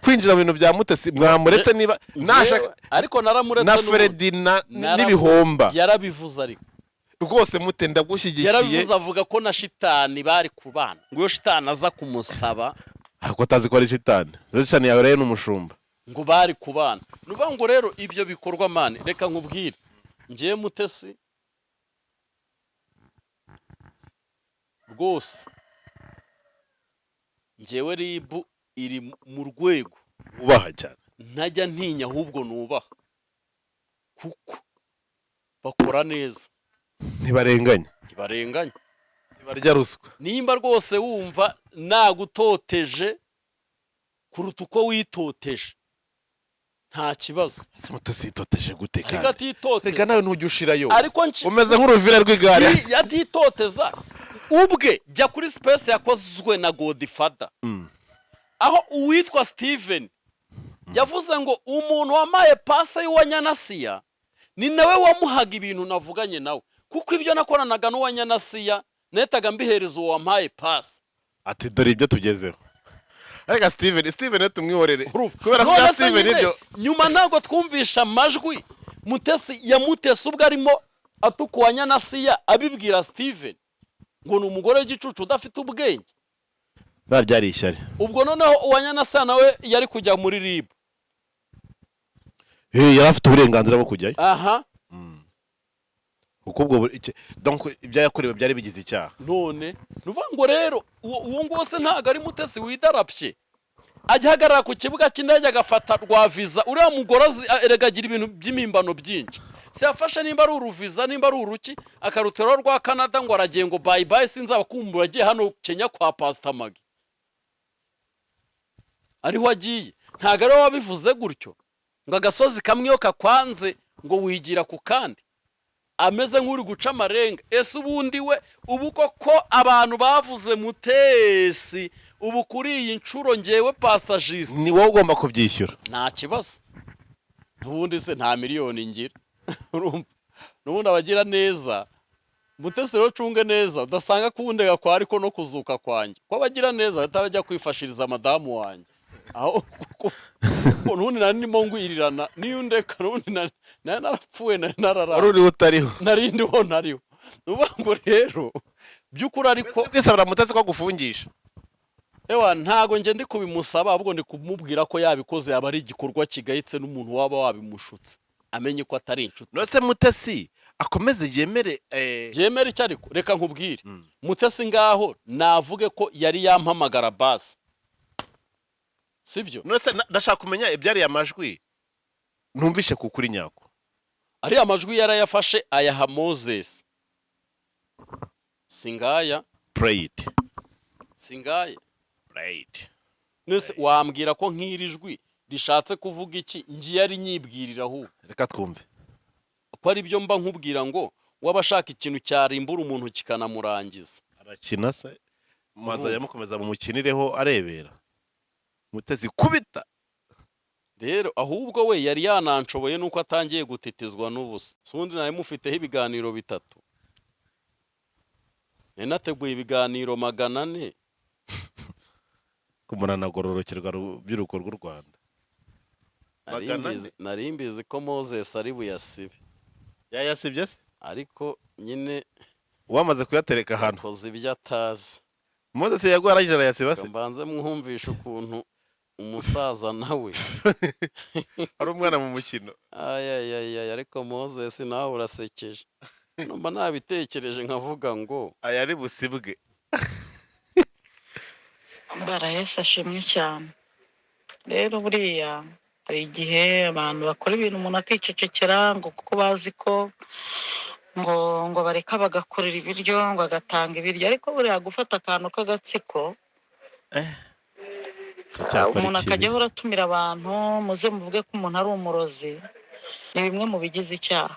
Speaker 2: kwinjira mu bintu bya Mutesi? Mwamuretse niba nashaka.
Speaker 3: Ariko naramuretse
Speaker 2: na Ferdinand n'ibihomba
Speaker 3: yarabivuze. Ariko
Speaker 2: rwose Mute ndagushyigikiye.
Speaker 3: Yarabivuze avuga ko na shitani bari kubana, ngo iyo shitani aza kumusaba.
Speaker 2: Ako tazi ko ari shitani. Shitani yawe rero n'umushumba.
Speaker 3: Ngo bari kubana. Nuvuga ngo rero ibyo bikorwa mane, reka nkubwire. Ngiye Mutesi rwose njyewe ribu iri mu rwego
Speaker 2: ubaha cyane,
Speaker 3: ntajya ntinya ahubwo nubaha, kuko bakora neza,
Speaker 2: ntibarenganya barya ruswa.
Speaker 3: nimba rwose wumva nagutoteje kuruta uko witoteje nta kibazo.
Speaker 2: ese Mutesi yitoteje gute
Speaker 3: ariko
Speaker 2: kandi?
Speaker 3: atitoteza
Speaker 2: Reka nawe ntujya ushirayo.
Speaker 3: ariko
Speaker 2: Umeze nk'uruvira rw'igare.
Speaker 3: yatitoteza ubwe. Jya kuri space yakozwe na Godfather aho uwitwa Steven yavuze ngo umuntu wamaye pase y'uwa Nyanasiya ni nawe wamuhaga ibintu navuganye nawe, kuko ibyo nakoranaga n'uwa Nyanasiya netaga mbihereza uwo wampaye pase.
Speaker 2: Ati dore ibyo tugezeho. Ariko Steven tumwihorere. Kubera ko ya Steven ibyo
Speaker 3: nyuma ntabwo twumvisha amajwi Mutesi ubwo arimo atuka uwa Nyanasiya abibwira Steven ngo ni umugore w'igicucu udafite ubwenge.
Speaker 2: byari ishyari.
Speaker 3: Ubwo noneho uwa Nyanasiya nawe yari kujya muri RIB.
Speaker 2: Yari afite uburenganzira bwo kujyayo.
Speaker 3: Aha.
Speaker 2: Kuko ubwo donc ibyo yakorewe byari bigize icyaha.
Speaker 3: None nuvuga ngo rero uwo ngo se ntago ari Mutesi widarapye. Ajya hagarara ku kibuga cy'indege agafata rwa visa. Uriya mugore eregagira ibintu by'imimbano byinshi. Se yafashe nimba ari uruviza nimba ari uruki akarutero rwa Canada ngo aragiye ngo bye bye sinzaba kumbura agiye hano Kenya kwa Pastor Magi. Ariho agiye. Ntago ari wabivuze gutyo. Ngo agasozi kamwe yo kakwanze ngo wigira ku kandi. Ameze nk'uri guca amarenga. Ese ubundi we ubu koko abantu bavuze Mutesi ubu kuri iyi ncuro ngewe Pastor Juste
Speaker 2: Ni wowe ugomba kubyishyura.
Speaker 3: nta kibazo. Ubundi se nta miliyoni ngira. Urumva n'ubundi abagira neza. Mutesi rero cunge neza udasanga kundega kwa ariko no kuzuka kwanjye ko abagira neza batajya kwifashiriza madamu wanjye aho nundi nari ndimo ngwirirana niyo ndeka nundi nari narapfuye narara
Speaker 2: Uri utariho.
Speaker 3: narindi ho nariho. Nuvuga ngo rero byukuri ariko
Speaker 2: kwisabira Mutesi ko gufungisha.
Speaker 3: ewa ntago nje ndi kubimusaba ahubwo ndi kumubwira ko yabikoze yaba ari igikorwa kigayitse n'umuntu waba wabimushutse amenye ko atari inshuti.
Speaker 2: Nose Mutesi akomeze yemere
Speaker 3: yemere icyo ariko reka nkubwire Mutesi ngaho navuge ko yari yampamagara basi sibyo.
Speaker 2: Nose ndashaka kumenya ibyari amajwi ntumvishe kukuri nyako.
Speaker 3: Ari amajwi yarayafashe ayaha Moses singaya
Speaker 2: Prayed.
Speaker 3: Nese wambwira ko nk'irijwi rishatse kuvuga iki ngiye ari nyibwirira aho.
Speaker 2: Reka twumve.
Speaker 3: Ko ari byo mba nkubwira ngo wabashaka ikintu cyarimbura umuntu kikanamurangiza.
Speaker 2: Arakina se maza yamukomeza mu mukinireho arebera. Mutesi kubita.
Speaker 3: Rero ahubwo we yari yananshoboye nuko atangiye gutetezwa n'ubusa. Sundi naye mufiteho ibiganiro bitatu. Nateguye ibiganiro 400
Speaker 2: kumunana gororokerwa by'uruko rw'u Rwanda.
Speaker 3: Narimbizi ko Moses ari buyasibe.
Speaker 2: Yayasibye se?
Speaker 3: Ariko nyine
Speaker 2: wamaze kuyatereka ahantu.
Speaker 3: Koze ibyo atazi.
Speaker 2: Moses yagwaragije arayasiba se?
Speaker 3: Mbanze mwumvisha ukuntu umusaza nawe
Speaker 2: ari umwana mu mukino.
Speaker 3: Ayayaya ariko Moses nawe urasekeje. Numva nabitekereje nkavuga ngo
Speaker 2: aya ari busibwe.
Speaker 1: Mbara Yesu ashimwe cyane. Rero buriya hari igihe abantu bakora ibintu umuntu akicecekera ngo kuko bazi ko ngo bareka bagakorera ibiryo ngo agatanga ibiryo, ariko buriya gufata akantu k'agatsiko umuntu akajya ahora atumira abantu muze muvuge ko umuntu ari umurozi, ni bimwe mu bigize icyaha.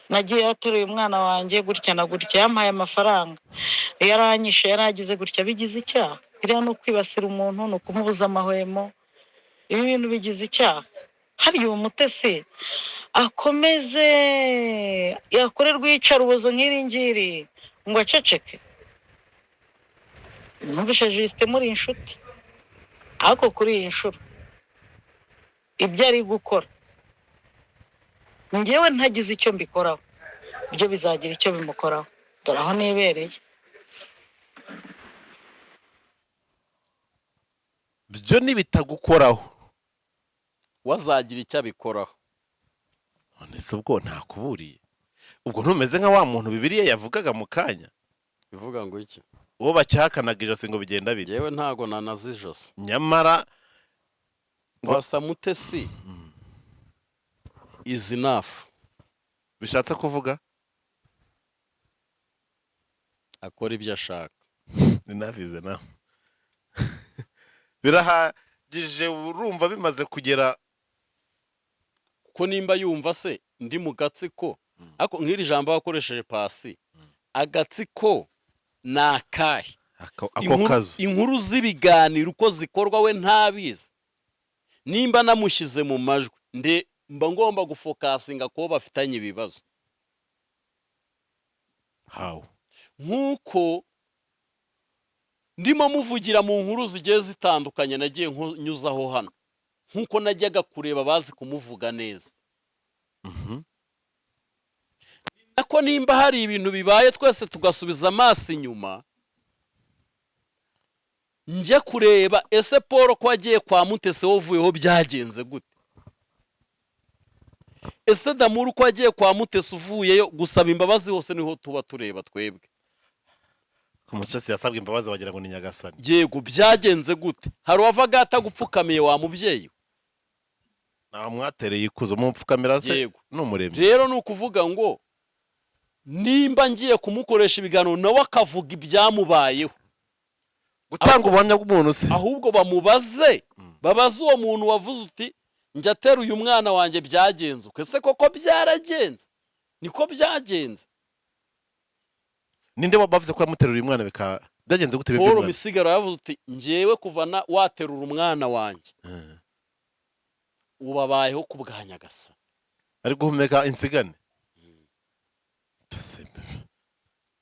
Speaker 1: Nagiye yateruye umwana wanjye gutya na gutya yampaye amafaranga, yaranyishe yaragize gutya, bigize icyaha. Iriya no kwibasira umuntu no kumubuza amahwemo, ibi bintu bigize icyaha. Hari uwo Mutesi akomeze yakorerwa iyicarubozo nk'iri ngiri ngo aceceke. Numvishe Juste muri inshuti, ariko kuri iyi nshuro ibyo ari gukora njyewe ntagize icyo mbikoraho, byo bizagira icyo bimukoraho. Dore aho nibereye.
Speaker 2: Byo nibitagukoraho
Speaker 3: wazagira icyo abikoraho.
Speaker 2: none se ubwo ntakuburiye? Ubwo ntumeze nka wa muntu Bibiliya yavugaga mu kanya
Speaker 3: Bivuga ngo iki?
Speaker 2: uwo bacyakanaga ijosi ngo bigenda bite?
Speaker 3: Yewe ntago nanazi ijosi.
Speaker 2: Nyamara
Speaker 3: Pastor Mutesi is enough.
Speaker 2: bishatse kuvuga
Speaker 3: akora ibyo ashaka.
Speaker 2: Ninavize nawe birahagije, urumva bimaze kugera
Speaker 3: Kuko nimba yumva se ndi mu gatsiko, ariko nk'iri jambo bakoresheje Pasi, agatsiko ni akahe?
Speaker 2: ako kazo.
Speaker 3: Inkuru z'ibiganiro uko zikorwa we ntabizi. Nimba namushyize mu majwi mba ngomba gufokasinga ko bafitanye ibibazo.
Speaker 2: How?
Speaker 3: Nk'uko ndimo muvugira mu nkuru zigiye zitandukanye nagiye nyuzaho hano, nk'uko najyaga kureba bazi kumuvuga neza. Nako nimba hari ibintu bibaye twese tugasubiza amaso inyuma, njye kureba ese Paul ko agiye kwa Mutesi wavuyeho byagenze gute? Ese Damuru ko agiye kwa Mutesi uvuyeyo gusaba imbabazi hose niho tuba tureba twebwe.
Speaker 2: Mutesi yasabwe imbabazi wagira ngo ni Nyagasani.
Speaker 3: Yego, byagenze gute? Hari uwavaga atagupfukamiye wa mubyeyi?
Speaker 2: Nta mwatereye ikuzo mupfukamira se?
Speaker 3: Yego.
Speaker 2: N'umuremyi.
Speaker 3: Rero nukuvuga ngo nimba ngiye kumukoresha ibiganiro nawe akavuga ibyamubayeho,
Speaker 2: Gutanga ubuhamya bw'umuntu se?
Speaker 3: ahubwo bamubaze, babaze uwo muntu wavuze uti njya atera uyu mwana wanjye byagenze uko. Ese koko byaragenze? Niko byagenze?
Speaker 2: Ninde wabavuze ko yamuterura uyu mwana byagenze gute
Speaker 3: Paul Misigaro yavuze uti njyewe kuva waterura umwana wanjye ubabayeho ku bwa Nyagasani.
Speaker 2: ari guhumeka insigane.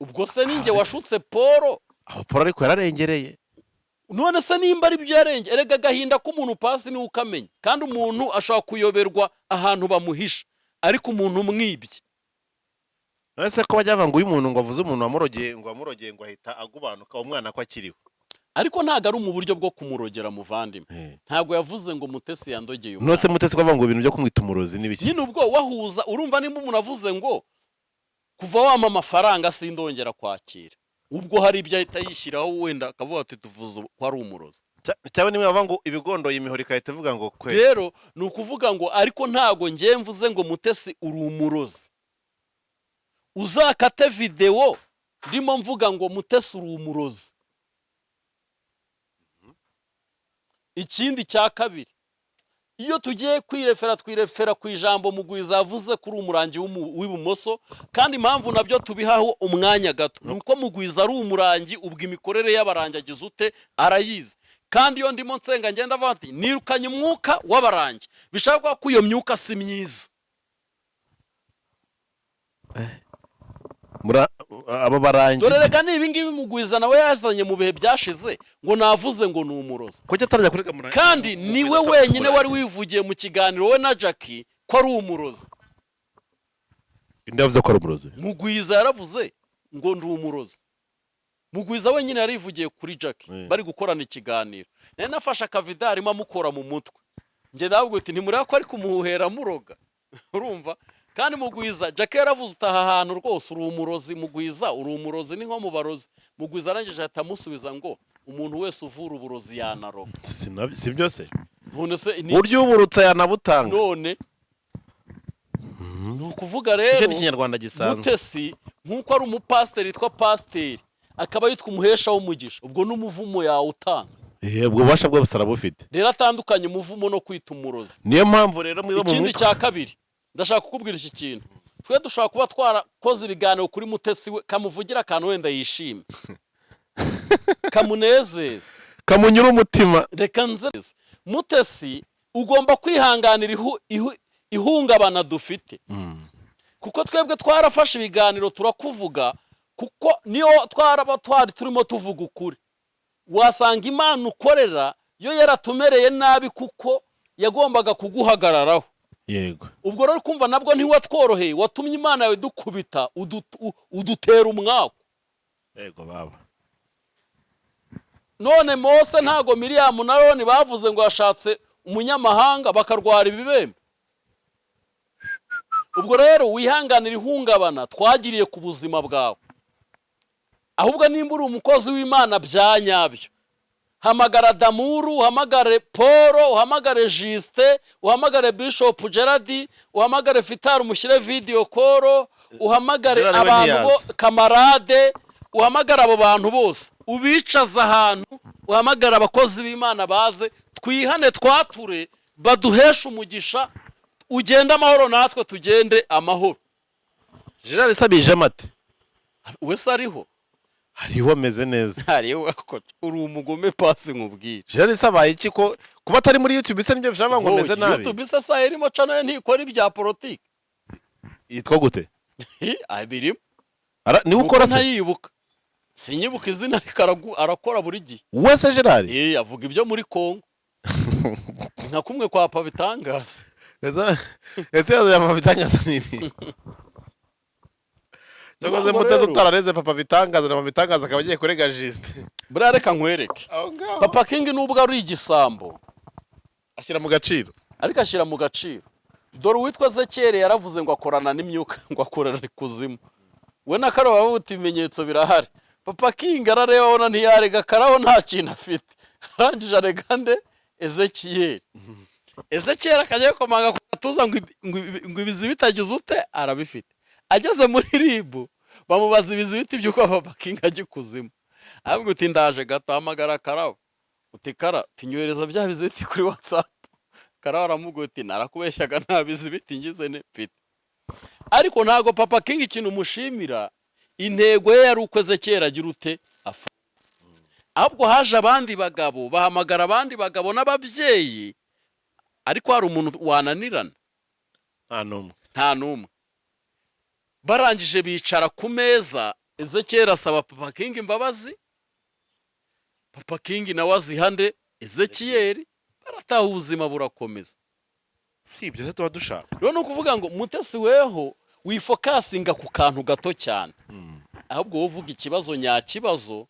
Speaker 3: Ubwo se ninjye washutse Paul?
Speaker 2: Aho Paul ariko yararengereye.
Speaker 3: None se nimba ari byarenge, erega agahinda k'umuntu Pasi ni ukamenya, kandi umuntu ashobora kuyoberwa ahantu bamuhisha, ariko umuntu umwibye.
Speaker 2: Nese ko bajya ngo uyu muntu ngo avuze umuntu wamurogeye ngo ahita agubanuka umwana ko akiriho.
Speaker 3: Ariko ntago ari mu buryo bwo kumurogera muvandimwe. Ntago yavuze ngo Mutesi yandogeye umwana.
Speaker 2: Nose Mutesi ko ngo ibintu byo kumwita umurozi n'ibiki.
Speaker 3: Nyine ubwo wahuza, urumva nimba umuntu avuze ngo kuva wama amafaranga sindongera kwakira, ubwo hari ibyo ahita yishyiraho wenda akavuga ati tuvuze ko ari umurozi.
Speaker 2: Cyane nimwe bava ngo ibigondoye imihoro ikahita ivuga ngo kwe.
Speaker 3: Rero ni ukuvuga ngo ariko ntago ngiye mvuze ngo Mutesi uri umurozi. Uzakate video ndimo mvuga ngo Mutesi uri umurozi. Ikindi cya kabiri, iyo tugiye twirefera ku ijambo Mugwiza yavuze kuri umurangi w'ibumoso, kandi impamvu nabyo tubihaho umwanya gato nuko Mugwiza ari umurangi, ubwo imikorere y'abarangi agize ute arayizi. Kandi iyo ndimo nsenga ngenda avuga ati nirukanye umwuka w'abarangi, bishaka ko iyo myuka si myiza.
Speaker 2: Abo barangi
Speaker 3: dore rega nibi ngibi Mugwiza nawe yazanye mu bihe byashize ngo navuze ngo ni umurozi,
Speaker 2: ko cyatarajya kurega murangi,
Speaker 3: kandi niwe wenyine wari wivugiye mu kiganiro we na Jackie ko ari umurozi.
Speaker 2: inde yavuze ko ari umurozi?
Speaker 3: Mugwiza yaravuze ngo ndi umurozi. Mugwiza wenyine yarivugiye kuri Jackie bari gukorana ikiganiro. Nari nafashe akavideo arimo amukora mu mutwe, nge ndavuga ati ntimureba ko ari kumuhera muroga. Urumva? Kandi Mugwiza Jackie yaravuze utaha ahantu rwose uri umurozi. Mugwiza uri umurozi ni nko mu barozi. Mugwiza arangije atamusubiza ngo umuntu wese uvura uburozi yanaroga.
Speaker 2: Si byose?
Speaker 3: None se
Speaker 2: buryo uburutsa yanabutanga.
Speaker 3: None nukuvuga rero
Speaker 2: Ikinyarwanda gisanzwe
Speaker 3: Mutesi nkuko ari umupasiteri yitwa pasiteri akaba yitwa umuhesha w'umugisha, ubwo n'umuvumo yawe utanga.
Speaker 2: Ubwo bubasha bwo busara bufite.
Speaker 3: Rero atandukanye umuvumo no kwita umurozi.
Speaker 2: Niyo mpamvu rero mwiba mu
Speaker 3: ikindi cya kabiri ndashaka kukubwira iki kintu. Twe dushaka kuba twarakoze ibiganiro kuri Mutesi we kamuvugira akantu wenda yishime kamunezeza
Speaker 2: kamunyura umutima.
Speaker 3: Reka nzeze Mutesi ugomba kwihanganira ihungabana dufite, kuko twebwe twarafashe ibiganiro turakuvuga, kuko niyo twaraba turimo tuvuga ukuri. Wasanga Imana ukorera yo yaratumereye nabi kuko yagombaga kuguhagararaho.
Speaker 2: Yego.
Speaker 3: Ubwo rero kumva nabwo ntiwatworoheye, watumye Imana yawe dukubita udutera umwaku.
Speaker 2: Yego baba.
Speaker 3: None Mose ntago Miriam na Aroni bavuze ngo yashatse umunyamahanga bakarwara ibibembe. Ubwo rero wihanganira ihungabana twagiriye ku buzima bwawe. Ahubwo nimba uri umukozi w'Imana byanyabyo, hamagara Damuru, uhamagare Paul, uhamagare Juste, uhamagare Bishop Gerard, uhamagare Vital umushyire video call, uhamagare abantu bo kamarade, uhamagara abo bantu bose ubicaza ahantu, uhamagara abakozi b'Imana baze twihane twature baduhesha umugisha, ugenda amahoro natwe tugende amahoro.
Speaker 2: Gerard sabije mate
Speaker 3: wese ariho
Speaker 2: hariho ameze neza,
Speaker 3: hariho uri umugome pasi nkubwire.
Speaker 2: Gerard sabaye iki ko kuba atari muri YouTube se nibyo bishaka ngo ameze nabi?
Speaker 3: YouTube se sa irimo channel ntikora ibya politiki.
Speaker 2: Yitwa gute?
Speaker 3: Abirimo
Speaker 2: Ni ukora se?
Speaker 3: Ntayibuka, sinyibuka izina arakora buri gihe.
Speaker 2: Wese Gerard
Speaker 3: avuga ibyo muri Kongo nka kumwe kwa Papa Bitangaza.
Speaker 2: ese ya Papa Bitangaza nini? Cyakoze muteze utarareze Papa Bitangaza na Papa Bitangaza akaba agiye kurega Juste.
Speaker 3: Buriya reka nkwereke, Papa King nubwo ari igisambo
Speaker 2: ashyira mu gaciro,
Speaker 3: ariko ashyira mu gaciro. Dore uwitwa Zekere yaravuze ngo akorana n'imyuka, ngo akorana ikuzimu. We na Karo bavuga ibimenyetso birahari. Papa King arareba abona ntiyarega Karaho nta kintu afite, arangije arega nde Ezekiyeli. Ezekiyeli akajya komanga ku gatuza ngo ibizi bitagize ute arabifite. Ageze muri ribu bamubaza ibizi biti by'uko Papa King agikuzimu. Ahubwo uti ndaje gato hamagara Karaho. Uti Kara tinyohereza bya bizi biti kuri WhatsApp. Karaho aramubwira uti narakubeshyaga nta bizi biti ngize ne mfite. Ariko ntago Papa King ikintu mushimira, intego ye yari uko Ezekiyeli agira ute afa. Ahubwo haje abandi bagabo bahamagara abandi bagabo n'ababyeyi, ariko hari umuntu wananirana nta numwe. Barangije bicara ku meza, Ezekiyeli asaba Papa King imbabazi, Papa King nawe azihande Ezekiyeli, barataha ubuzima burakomeza.
Speaker 2: si ibyo se tuba dushaka.
Speaker 3: Rero ni ukuvuga ngo Mutesi weho wifokasinga ku kantu gato cyane, ahubwo wowe uvuga ikibazo nyakibazo.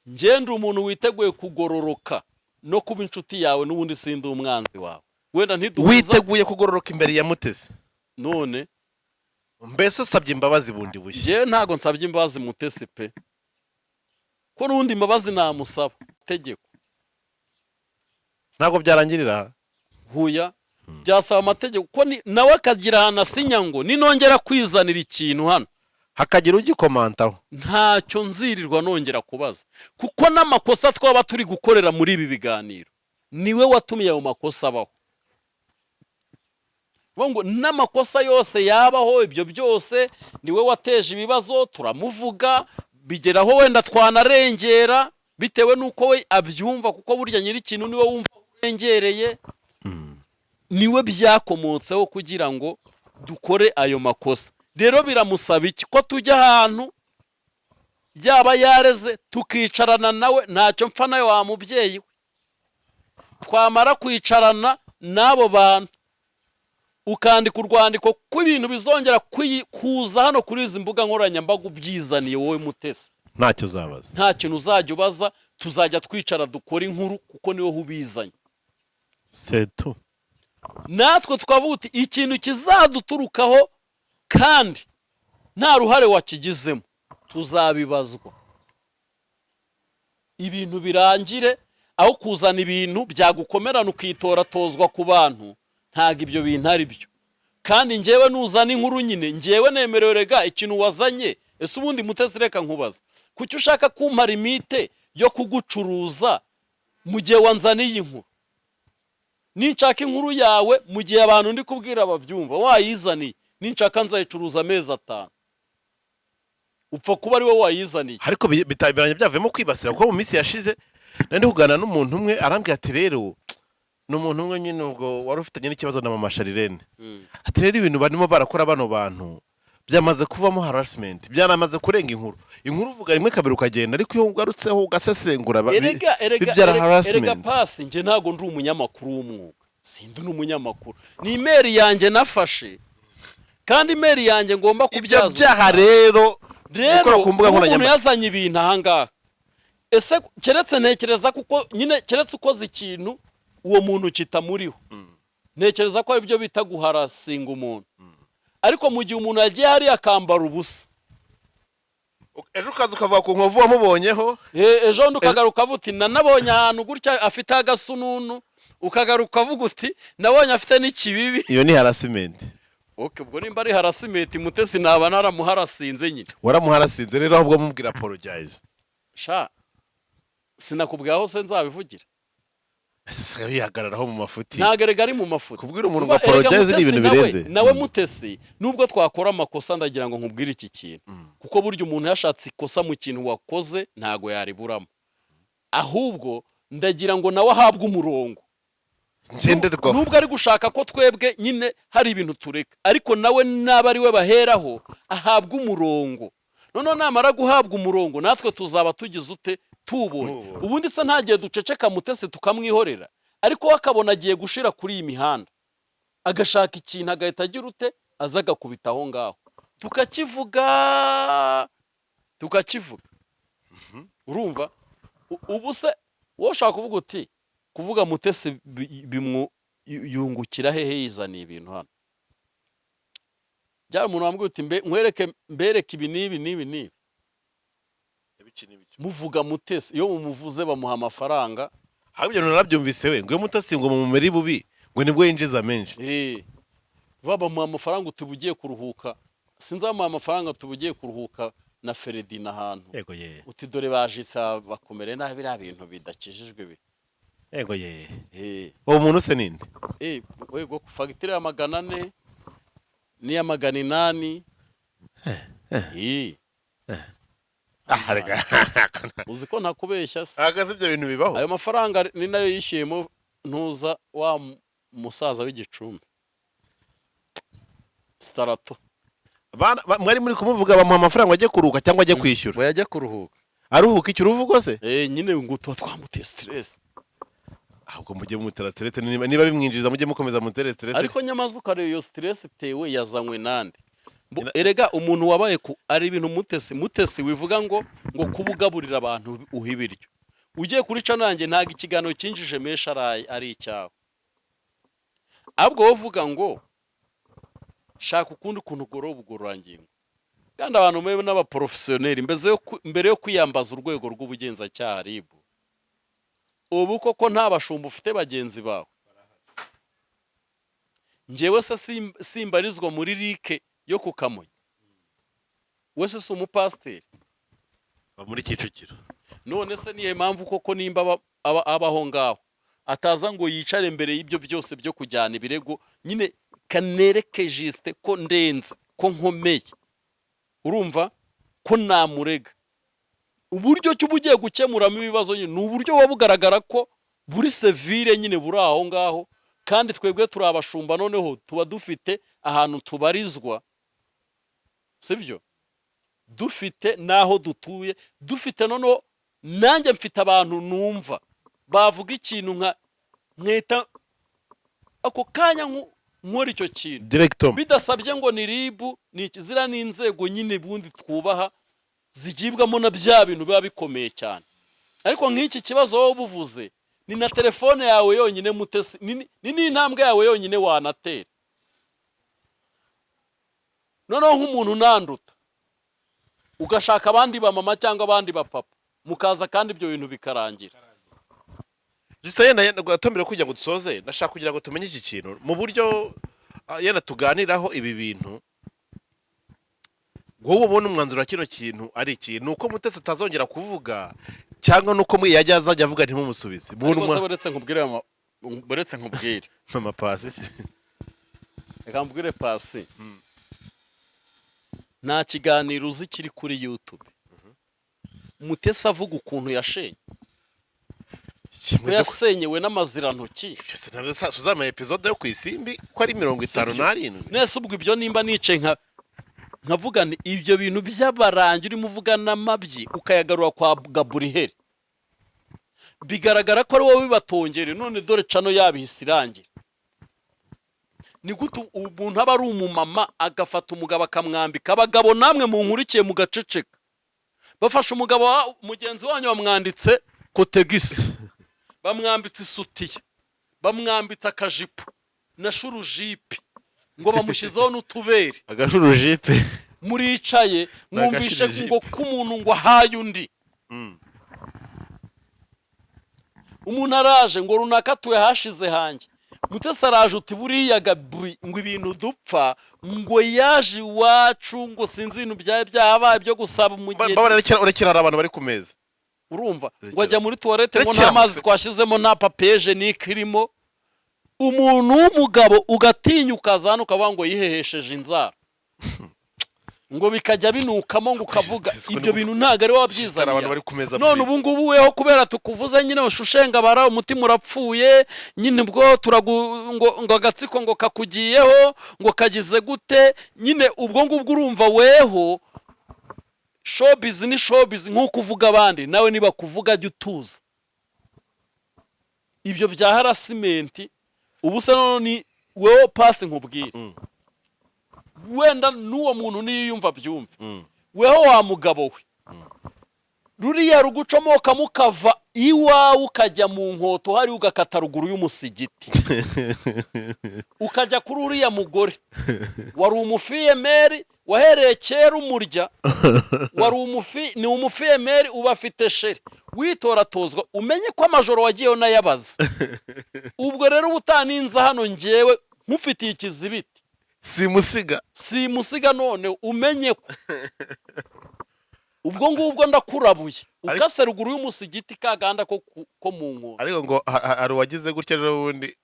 Speaker 3: Ngenda umuntu witeguye kugororoka no kuba inshuti yawe, n'ubundi sindi umwanzi wawe. Wenda ntiduhuza.
Speaker 2: Witeguye kugororoka imbere ya Mutesi
Speaker 3: none
Speaker 2: mbese usabye imbabazi bundi bushya?
Speaker 3: je ntago nsabye imbabazi Mutesi pe, ko n'undi imbabazi namusaba tegeko
Speaker 2: ntago byarangirira
Speaker 3: huya, byasaba amategeko ko nawe akagira ahantu asinya ngo ninongera kwizanira ikintu hano
Speaker 2: hakagira ugikomantaho,
Speaker 3: ntacyo nzirirwa nongera kubaza, kuko n'amakosa twaba turi gukorera muri ibi biganiro niwe watumiye ayo makosa abaho. Ngo n'amakosa yose yabaho, ibyo byose niwe wateje ibibazo, turamuvuga bigeraho wenda twanarengera bitewe nuko we abyumva, kuko burya nyiri ikintu niwe wumva urengereye. Niwe byakomotseho kugira ngo dukore ayo makosa. Rero biramusaba iki ko tujya ahantu yaba yareze tukicarana nawe, ntacyo mpfa nayo wa mubyeyi we, twamara kwicarana n'abo bantu ukandika urwandiko ko ibintu bizongera kuza hano kuri izi mbuga nkoranyambaga ubyizaniye wowe Mutesi,
Speaker 2: ntacyo uzabaza,
Speaker 3: nta kintu uzajya ubaza, tuzajya twicara dukora inkuru kuko niwe ubizanye.
Speaker 2: setu
Speaker 3: natwe twavuga uti ikintu kizaduturukaho kandi nta ruhare wakigizemo tuzabibazwa, ibintu birangire, aho kuzana ibintu byagukomerana ukitora tozwa ku bantu. Ntago ibyo bintu ari byo, kandi njyewe nuzana inkuru nyine njyewe nemerewe rega ikintu wazanye. Ese ubundi Mutesi reka nkubaza, kuki ushaka kumpa limite yo kugucuruza mu gihe wanzaniye inkuru? Ninshaka inkuru yawe mu gihe abantu ndi kubwira babyumva wayizaniye, ninshaka nzayicuruza amezi 5, upfa kuba ari wowe wayizaniye.
Speaker 2: ariko bitabiranye byavemo kwibasira, kuko mu minsi yashize nandi kugana n'umuntu umwe arambwira ati rero n'umuntu umwe nyine ubwo wari ufitanye n'ikibazo na Mama Sharirene, ati rero ibintu barimo barakora bano bantu byamaze kuvamo harassment, byanamaze kurenga inkuru uvuga rimwe kabiri ukagenda, ariko iyo ugarutseho ugasesengura bibyara harassment.
Speaker 3: Erega pasi nje ntago ndi umunyamakuru w'umwuga, sindi n'umunyamakuru, ni email yanjye nafashe, kandi email yanjye ngomba kubyaza
Speaker 2: ibyo byaha. Rero
Speaker 3: umuntu yazanye ibintu ahangaha, ese keretse ntekereza kuko nyine keretse ukoze ikintu uwo muntu kitamuriho, ntekereza ko ari byo bita guharasinga umuntu. Ariko mu gihe umuntu yagiye hari akambara ubusa,
Speaker 2: ejo ukaza ukavuga ku nkovu wamubonyeho,
Speaker 3: ejo ukagaruka uvuga uti nanabonye ahantu gutya afite agasununu, ukagaruka uvuga uti nabonye afite n'ikibibi.
Speaker 2: iyo ni harassment.
Speaker 3: okay, ubwo nimba ari harasimenti Mutesi naba naramuharasinze nyine.
Speaker 2: waramuharasinze rero ahubwo mubwira apologize.
Speaker 3: Sha sinakubwira aho se nzabivugira.
Speaker 2: Ese yihagararaho mu mafuti.
Speaker 3: Ntagerega ari mu mafuti.
Speaker 2: Kubwira umuntu ngo apologize ni ibintu birenze.
Speaker 3: Nawe Mutesi nubwo twakora amakosa ndagira ngo nkubwire iki kintu. Kuko buryo umuntu yashatse ikosa mu kintu wakoze ntago yariburamo. Ahubwo ndagira ngo nawe ahabwe umurongo. Nubwo ari gushaka ko twebwe nyine hari ibintu tureka, ariko nawe naba ari we baheraho ahabwa umurongo. None namara guhabwa umurongo natwe tuzaba tugize ute tubonye. Ubundi se ntagiye duceceka Mutesi tukamwihorera, ariko wakabona agiye gushira kuri iyi mihanda agashaka ikintu agahita agira ute azaga kubitaho ngaho tukakivuga. Urumva ubu se wowe ushaka kuvuga uti kuvuga Mutesi yungukira hehe yizaniye ibintu hano. Byari umuntu wambwiye uti mbereke ibi nibi muvuga Mutesi, iyo mumuvuze bamuha amafaranga.
Speaker 2: Habyo narabyumvise we ngo Mutesi ngo mu meri bubi ngo nibwo yinjiza menshi.
Speaker 3: Bamuha amafaranga utubugiye kuruhuka, sinzamuha amafaranga tubugiye kuruhuka na Feredina ahantu.
Speaker 2: Yego ye.
Speaker 3: Uti dore bajisa bakomere nabi biriya bintu bidakijijwe bi.
Speaker 2: Yego ye. Uwo muntu se ninde?
Speaker 3: Wego fagitire ya 400 ni ya 800.
Speaker 2: Rega.
Speaker 3: Uzi ko ntakubeshya se.
Speaker 2: Agaze ibyo bintu bibaho.
Speaker 3: Ayo mafaranga ni nayo yishyuyemo ntuza wa musaza w'Igicumbi. Starato.
Speaker 2: Mwari muri kumuvuga bamuha amafaranga ajye kuruhuka cyangwa ajye kwishyura.
Speaker 3: We yajya kuruhuka.
Speaker 2: Aruhuka icyo uruvugo se?
Speaker 3: Nyine ngo tuba twamuteye stress.
Speaker 2: Ahubwo mujye mutera stress niba bimwinjiza mujye mukomeza mutere stress.
Speaker 3: Ariko nyamaze ukareba iyo stress tewe yazanywe nande. Erega umuntu wabaye ari ibintu Mutesi wivuga ngo kubugaburira abantu uhibiryo. Ugiye kuri cano yanjye ntaga ikiganiro kinjije mesha ari icyawe. Abwo wovuga ngo shaka ukundi kuntu ubugororangingo. Kandi abantu mwe n'abaprofessioneri mbere yo kwiyambaza urwego rw'ubugenzacyaha RIB. Ubu koko nta bashumba ufite bagenzi bawe. Njewe se simbarizwa muri rike yo ku Kamonyi. Wese se umupasteri
Speaker 2: muri Kicukiro.
Speaker 3: None se niye mpamvu koko nimba abaho ngaho ataza ngo yicare imbere y'ibyo byose byo kujyana ibirego nyine kanereke jiste ko ndenze ko nkomeye. Urumva ko namurega uburyo cy'ubugiye gukemuramo ibibazo nyine n'uburyo wabugaragara ko buri sevire nyine buri aho ngaho. Kandi twebwe turi abashumba noneho tuba dufite ahantu tubarizwa, sibyo? Dufite naho dutuye, dufite noneho nanjye mfite abantu numva bavuga ikintu nketa ako kanya nkora icyo kintu
Speaker 2: director
Speaker 3: bidasabye ngo ni RIB ni ikizira n'inzego nyine bundi twubaha zigibwamo na bya bintu biba bikomeye cyane. Ariko nk'iki kibazo wowe buvuze ni na telefone yawe yonyine Mutesi ni intambwe yawe yonyine wanatera. Noneho nk'umuntu nanduta ugashaka abandi ba mama cyangwa abandi ba papa mukaza kandi ibyo bintu bikarangira.
Speaker 2: Juste yenda gatomera kujya ngo dusoze nashaka kugira ngo tumenye iki kintu mu buryo yenda tuganiraho ibi bintu. Wowe ubona umwanzuro kino kintu ari ikintu uko Mutesi atazongera kuvuga cyangwa nuko yajya azajya avuga ntimumusubize.
Speaker 3: Buretse nkubwire
Speaker 2: mama Pasi se
Speaker 3: reka mbwire Pasi nta kiganiro uzi kiri kuri YouTube Mutesi avuga ukuntu yashenye yasenyewe n'amazirantoki.
Speaker 2: Cyose nabyo suzama episode yo kwisimbi ko ari 57.
Speaker 3: Nese ubwo ibyo nimba nice nkavuga ni ibyo bintu by'abarangi urimo uvuga n'amabyi ukayagarura kwa Gaburiheri bigaragara ko ari wowe bibatongere. None dore cano yabihise irangira. Ni gute umuntu aba ari umumama agafata umugabo akamwambika? Abagabo namwe munkurikiye mu gaceceka bafasha umugabo mugenzi wanyu bamwanditse kotegisi bamwambitse isutiye bamwambitse akajipo na shurujipe ngo bamushizeho n'utubere
Speaker 2: agashurujipe
Speaker 3: muricaye mwumvishe ngo k'umuntu ngo ahaye undi. Umuntu araje ngo runaka tuwe hashize hanjye Mutesi araje uti buriya Gabri ngo ibintu dupfa ngo yaje iwacu ngo sinzi ibintu byawe byahabaye byo gusaba umugeni
Speaker 2: urekera abantu bari ku meza
Speaker 3: urumva ngo ajya muri toilette ngo nta mazi twashizemo nta papier hygienique irimo umuntu w'umugabo ugatinya ukazana ukavuga ngo yihehesheje inzara ngo bikajya binukamo ngo ukavuga ibyo bintu ntago ari wabyizaniye none ubu ngubu weho kubera tukuvuze nyine ushushenga bara umutima urapfuye nyine bwo ngo agatsiko ngo kakugiyeho ngo kagize gute nyine ubwo ngubwo urumva weho showbiz ni showbiz nk'uko uvuga abandi nawe niba kuvuga jya utuza ibyo bya harassment ubu se none wewe pasi nkubwira wenda n'uwo muntu niyumva byumve weho wa mugabo we ruriya rugucomoka mukava iwawe ukajya mu nkoto hari ugakata ruguru y'umusigiti ukajya kuri uriya mugore wari umufiyemeri wahereye kera umurya wari ni umufiyemeri uba afite sheri witoratozwa umenye ko amajoro wagiyeho nayabaza ubwo rero ubutaninza hano njyewe nkufitiye ikizibiti simusiga none umenye ko ubwo ngubwo ndakurabuye ukase ruguru y'umusigiti kaganda ko mu nkono
Speaker 2: ariko ngo hari uwagize gutya ejo bundi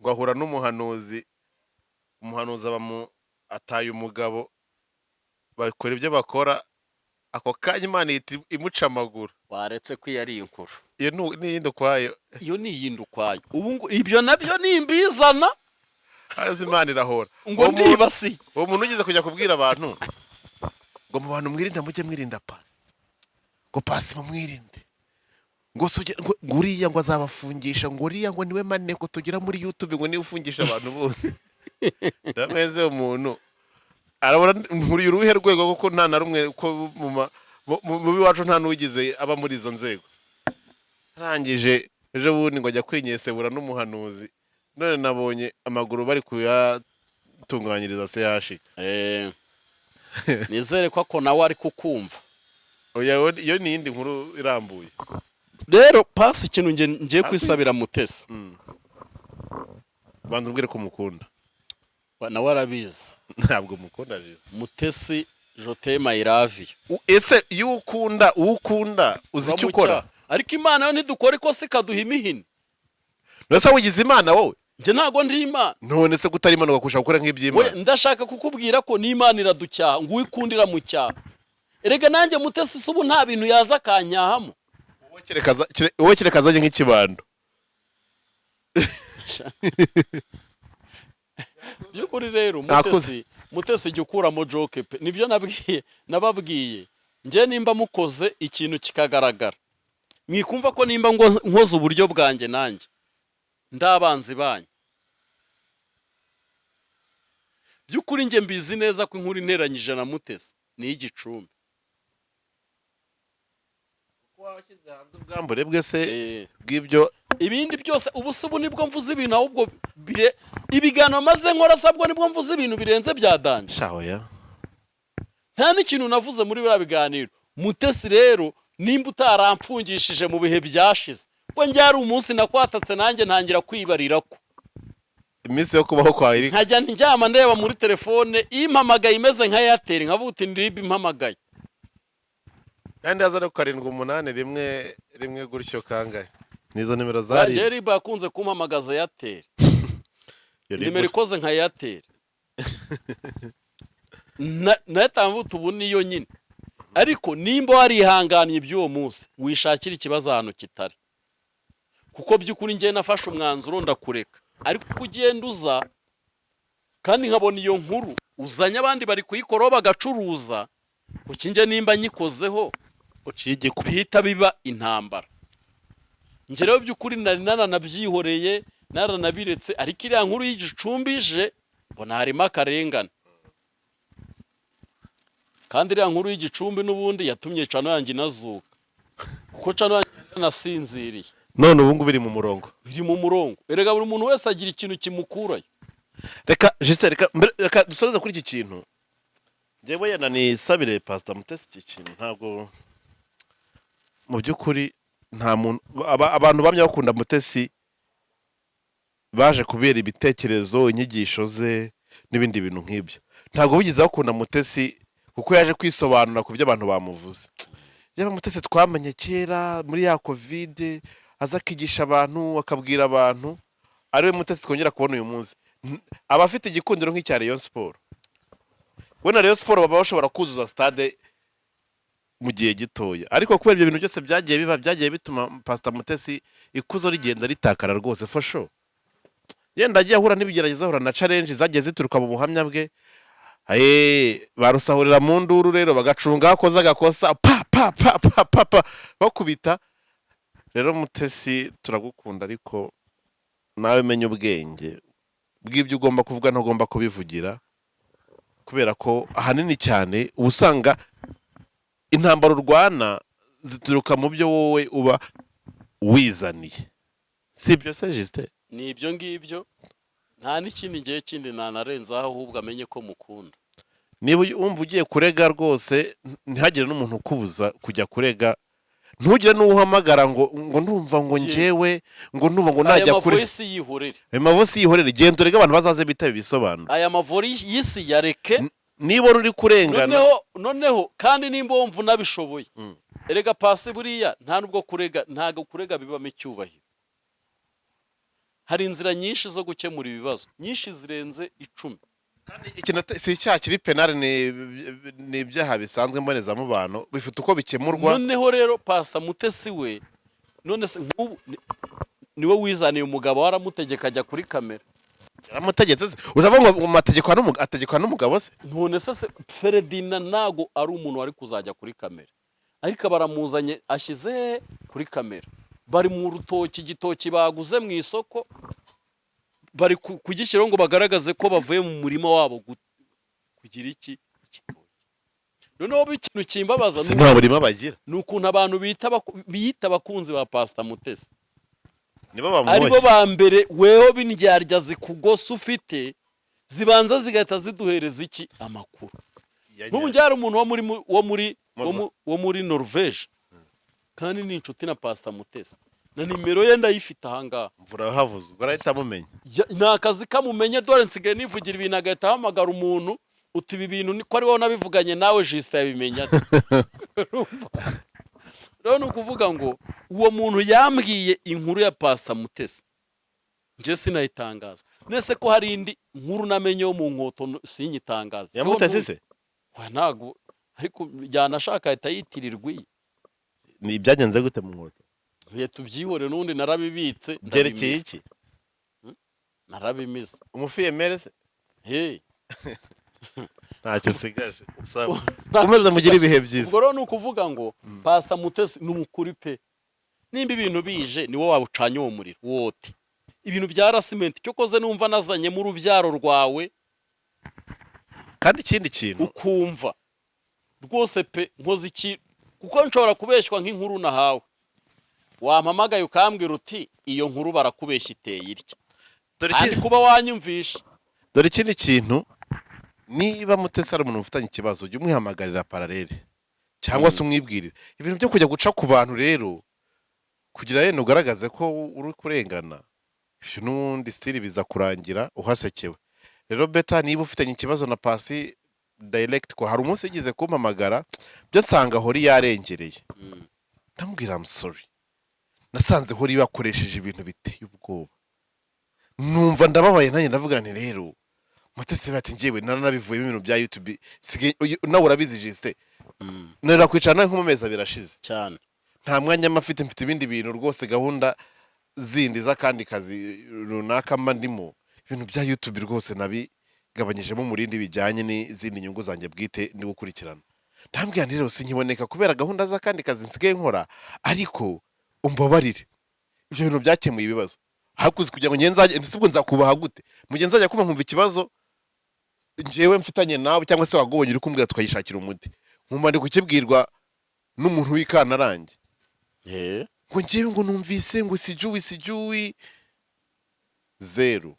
Speaker 2: ngo ahura n'umuhanuzi ataye umugabo bakora ibyo bakora ako kanya Imana imuca amaguru
Speaker 3: waretse ko iyo ari inkuru
Speaker 2: iyo ni iyindi ukwayo
Speaker 3: ubu ibyo nabyo nimbizana
Speaker 2: hazi Imana irahora
Speaker 3: ngo ndibasi
Speaker 2: uwo muntu ugize kujya kubwira abantu ngo mu bantu mwirinde mujye mwirinda pasi ngo pasi mumwirinde ngo uriya ngo azabafungisha ngo uriya ngo niwe maneko tugira muri YouTube ngo niwe ufungisha abantu bose ndameze umuntu arabona nkuriye uruhe rwego kuko nta na rumwe ko mu biwacu nta n'ugize aba muri izo nzego arangije ejo bundi ngo ajya kwinyesebura n'umuhanuzi none nabonye amaguru bari kuyatunganyiriza CH
Speaker 3: nizere ko nawe ari kukumva
Speaker 2: iyo ni iyindi nkuru irambuye
Speaker 3: rero pasi ikintu ngiye kwisabira Mutesi
Speaker 2: banza ubwire ko umukunda
Speaker 3: nawe arabizi
Speaker 2: ntabwo mukunda rero
Speaker 3: Mutesi Jotema iravi
Speaker 2: ese iyo ukunda uzi icyo ukora
Speaker 3: ariko Imana yo ntidukora ikosa ikaduha imihini
Speaker 2: nose wigize Imana wowe
Speaker 3: nje ntago ndi Imana
Speaker 2: none se gutari Imana ugakusha gukora nk'iby'Imana
Speaker 3: ndashaka kukubwira ko n'Imana iraducyaha ngo uyikundira mu cyaha erega nanjye Mutesi subu nta bintu yaza kanyahamo
Speaker 2: wowe kirekazaje nk'ikibando
Speaker 3: byukuri rero Mutesi jya ukuramo joke pe nibyo nababwiye nje nimba mukoze ikintu kikagaragara mwikumva ko nimba nkoze uburyo bwanjye nanjye ndabanzi banyu byukuri nje mbizi neza ko inkuru interanyije na Mutesi ni igicumbi
Speaker 2: kuko washyize hanze ubwambure bwe se bw'ibyo
Speaker 3: ibindi byose ubu nibwo mvuze ibintu ahubwo ibiganiro maze nkora sabwo nibwo mvuze ibintu birenze bya danje
Speaker 2: shahoya
Speaker 3: nta n'ikintu navuze muri biriya biganiro Mutesi rero nimba utaramfungishije mu bihe byashize ko njye hari umunsi nakwatatse nanjye ntangira kwibarira ko
Speaker 2: iminsi yo kubaho kwa iri
Speaker 3: nkajya ndyama ndeba muri telefone impamagaye imeze nka Airtel nkavuga uti ndiribe impamagaye
Speaker 2: kandi haza no 781 rimwe gutyo kangahe nizo nimero zari
Speaker 3: Jerry bakunze kumpamagaza Airtel nimero ikoze nka Airtel natamvuta ubu niyo nyine ariko nimba warihanganye iby'uwo munsi wishakira ikibazo ahantu kitari kuko by'ukuri ngiye nafashe umwanzuro ndakureka ariko kugenda uza kandi nkabona iyo nkuru uzanye abandi bari kuyikoraho bagacuruza kuki nge nimba nyikozeho bihita biba intambara nge rero by'ukuri nari naranabyihoreye naranabiretse ariko iriya nkuru y'igicumbije mbona harimo akarengane kandi iriya nkuru y'igicumbi n'ubundi yatumye cano yanjye inazuka kuko cano yanjye nasinziriye
Speaker 2: none ubu ngubu biri mu murongo
Speaker 3: erega buri muntu wese agira ikintu kimukurayo
Speaker 2: reka dusoreze kuri iki kintu njyewe yana nisabire Pastor Mutesi iki kintu ntabwo mu by'ukuri nta muntu abantu bamye bakunda Mutesi baje kubera ibitekerezo inyigisho ze n'ibindi bintu nk'ibyo ntabwo wigeze bakunda Mutesi kuko yaje kwisobanura ku byo abantu bamuvuze yaba Mutesi twamenye kera muri ya covid aza akigisha abantu akabwira abantu ariwe Mutesi twongera kubona uyu munsi abafite igikundiro nk'icya Rayon Sport we na Rayon Sport baba bashobora kuzuza stade mu gihe gitoya ariko kubera ibyo bintu byose byagiye bituma Pastor Mutesi ikuzo rigenda ritakara rwose for sure yenda agiye ahura n'ibigerageza ahura na challenge zagiye zituruka mu buhamya bwe barusahurira mu nduru rero bagacunga akoze agakosa pa bakubita rero Mutesi turagukunda ariko nawe menya ubwenge bw'ibyo ugomba kuvuga ntugomba kubivugira kubera ko ahanini cyane ubusanga intambara urwana zituruka mu byo wowe uba wizaniye si ibyo se Justin
Speaker 3: ni ibyo ngibyo nta n'ikindi gihe kindi nanarenzaho ahubwo amenye ko mukunda
Speaker 2: niba wumva ugiye kurega rwose ntihagire n'umuntu ukubuza kujya kurega ntugire n'uhamagara ngo ndumva ngo njyewe ngo ndumva ngo najya kure
Speaker 3: aya
Speaker 2: mavosi yihorere genda urega abantu bazaze bitabe ibisobanuro
Speaker 3: aya mavori y'isi yareke
Speaker 2: niba uri kurengana
Speaker 3: noneho kandi nimba wumva unabishoboye erega pasi buriya nta nubwo kurega ntago kurega bibamo icyubahiro hari inzira nyinshi zo gukemura ibibazo nyinshi zirenze 10
Speaker 2: kandi si icyaha kiri penale ni ibyaha bisanzwe mbonezamubano bifite uko bikemurwa
Speaker 3: noneho rero Pastor Mutesi we none se nk'ubu niwe wizaniye umugabo waramutegeka ajya kuri kamera
Speaker 2: yaramutegetse uravuga ngo ategekwa n'umugabo se
Speaker 3: none se Ferdinand nago ari umuntu wari kuzajya kuri kamera ariko baramuzanye ashyize kuri kamera bari mu rutoki igitoki baguze mu isoko bari kugishyiraho ngo bagaragaze ko bavuye mu murima wabo kugira iki igitoki noneho ikintu kimbabaza
Speaker 2: nta murima bagira
Speaker 3: ni ukuntu abantu biyita abakunzi ba Pastor Mutesi
Speaker 2: aribo
Speaker 3: ba mbere weho bindyarya zikugosa ufite zibanza zigahita ziduhereza iki amakuru n'ubu njyara umuntu wo muri Norvège kandi ni inshuti na Pastor Mutesi na nimero ye ndayifite ahangaha
Speaker 2: mvura havuze urahita mumenya
Speaker 3: nta kazi kamumenye dore nsigaye nivugira ibintu agahita ahamagara umuntu uti ibi bintu niko ari wowe nabivuganye nawe Justin yabimenya rero ni ukuvuga ngo uwo muntu yambwiye inkuru ya Pastor Mutesi nje sinayitangaza nese ko hari indi nkuru namenye yo mu nkoto sinyitangaza
Speaker 2: ya Mutesi se
Speaker 3: ntago ariko yanashaka ahita yitirirwa
Speaker 2: ni ibyagenze gute mu nkoto
Speaker 3: tubyihore n'undi narabibitse
Speaker 2: byerekeye iki
Speaker 3: narabimize
Speaker 2: umufiyemere se ntacyo usigaje umeze mugira ibihe byiza
Speaker 3: ubwo rero ni ukuvuga ngo Pastor Mutesi ni umukuri pe nimba ibintu bije ni wowe wabucanye uwo muriro wote ibintu bya rasimenti cyo koze numva nazanye mu rubyaro rwawe
Speaker 2: kandi ikindi kintu
Speaker 3: ukumva rwose pe nkoze iki kuko nshobora kubeshywa nk'inkuru nahawe wampamagaye ukambwira uti iyo nkuru barakubeshya iteye irya kandi kuba wanyumvisha
Speaker 2: dore ikindi kintu niba Mutesi ari umuntu ufitanye ikibazo ujye umwihamagarira paralele cyangwa se umwibwirire ibintu byo kujya guca ku bantu rero kugira yenda ugaragaze ko uri kurengana n'ubundi stili biza kurangira uhasekewe rero beta niba ufitanye ikibazo na Pasi direct ko hari umunsi yigize kumpamagara byo nsanga hori yarengereye ndamubwira I'm sorry nasanze hori bakoresheje ibintu biteye ubwoba numva ndababaye nanjye ndavuga nti rero Mutesi bati ngiye naranabivuyemo ibintu bya YouTube nawe urabizi Justin nera kwicara nawe nkumumeza birashize
Speaker 3: cyane
Speaker 2: nta mwanya mfite ibindi bintu rwose gahunda zindi za kandi kazi runaka mba ndimo ibintu bya YouTube rwose nabigabanyijemo umurindi bijyanye n'izindi nyungu zanjye bwite ni gukurikirana ndambwira rero sinkiboneka kubera gahunda za kandi kazi nsigaye nkora ariko umbabarire ibyo bintu byakemuye ibibazo hakuze kugira ngo ngenzaje nsubwo nzakubaha gute mugenza ajya kumva nkumva ikibazo njewe mfitanye nawe cyangwa se wagobonye uri kumbwira tukayishakira umuti nkumva ndi kukibwirwa n'umuntu w'ikanarange ngo njewe ngo numvise ngo sijuwi zero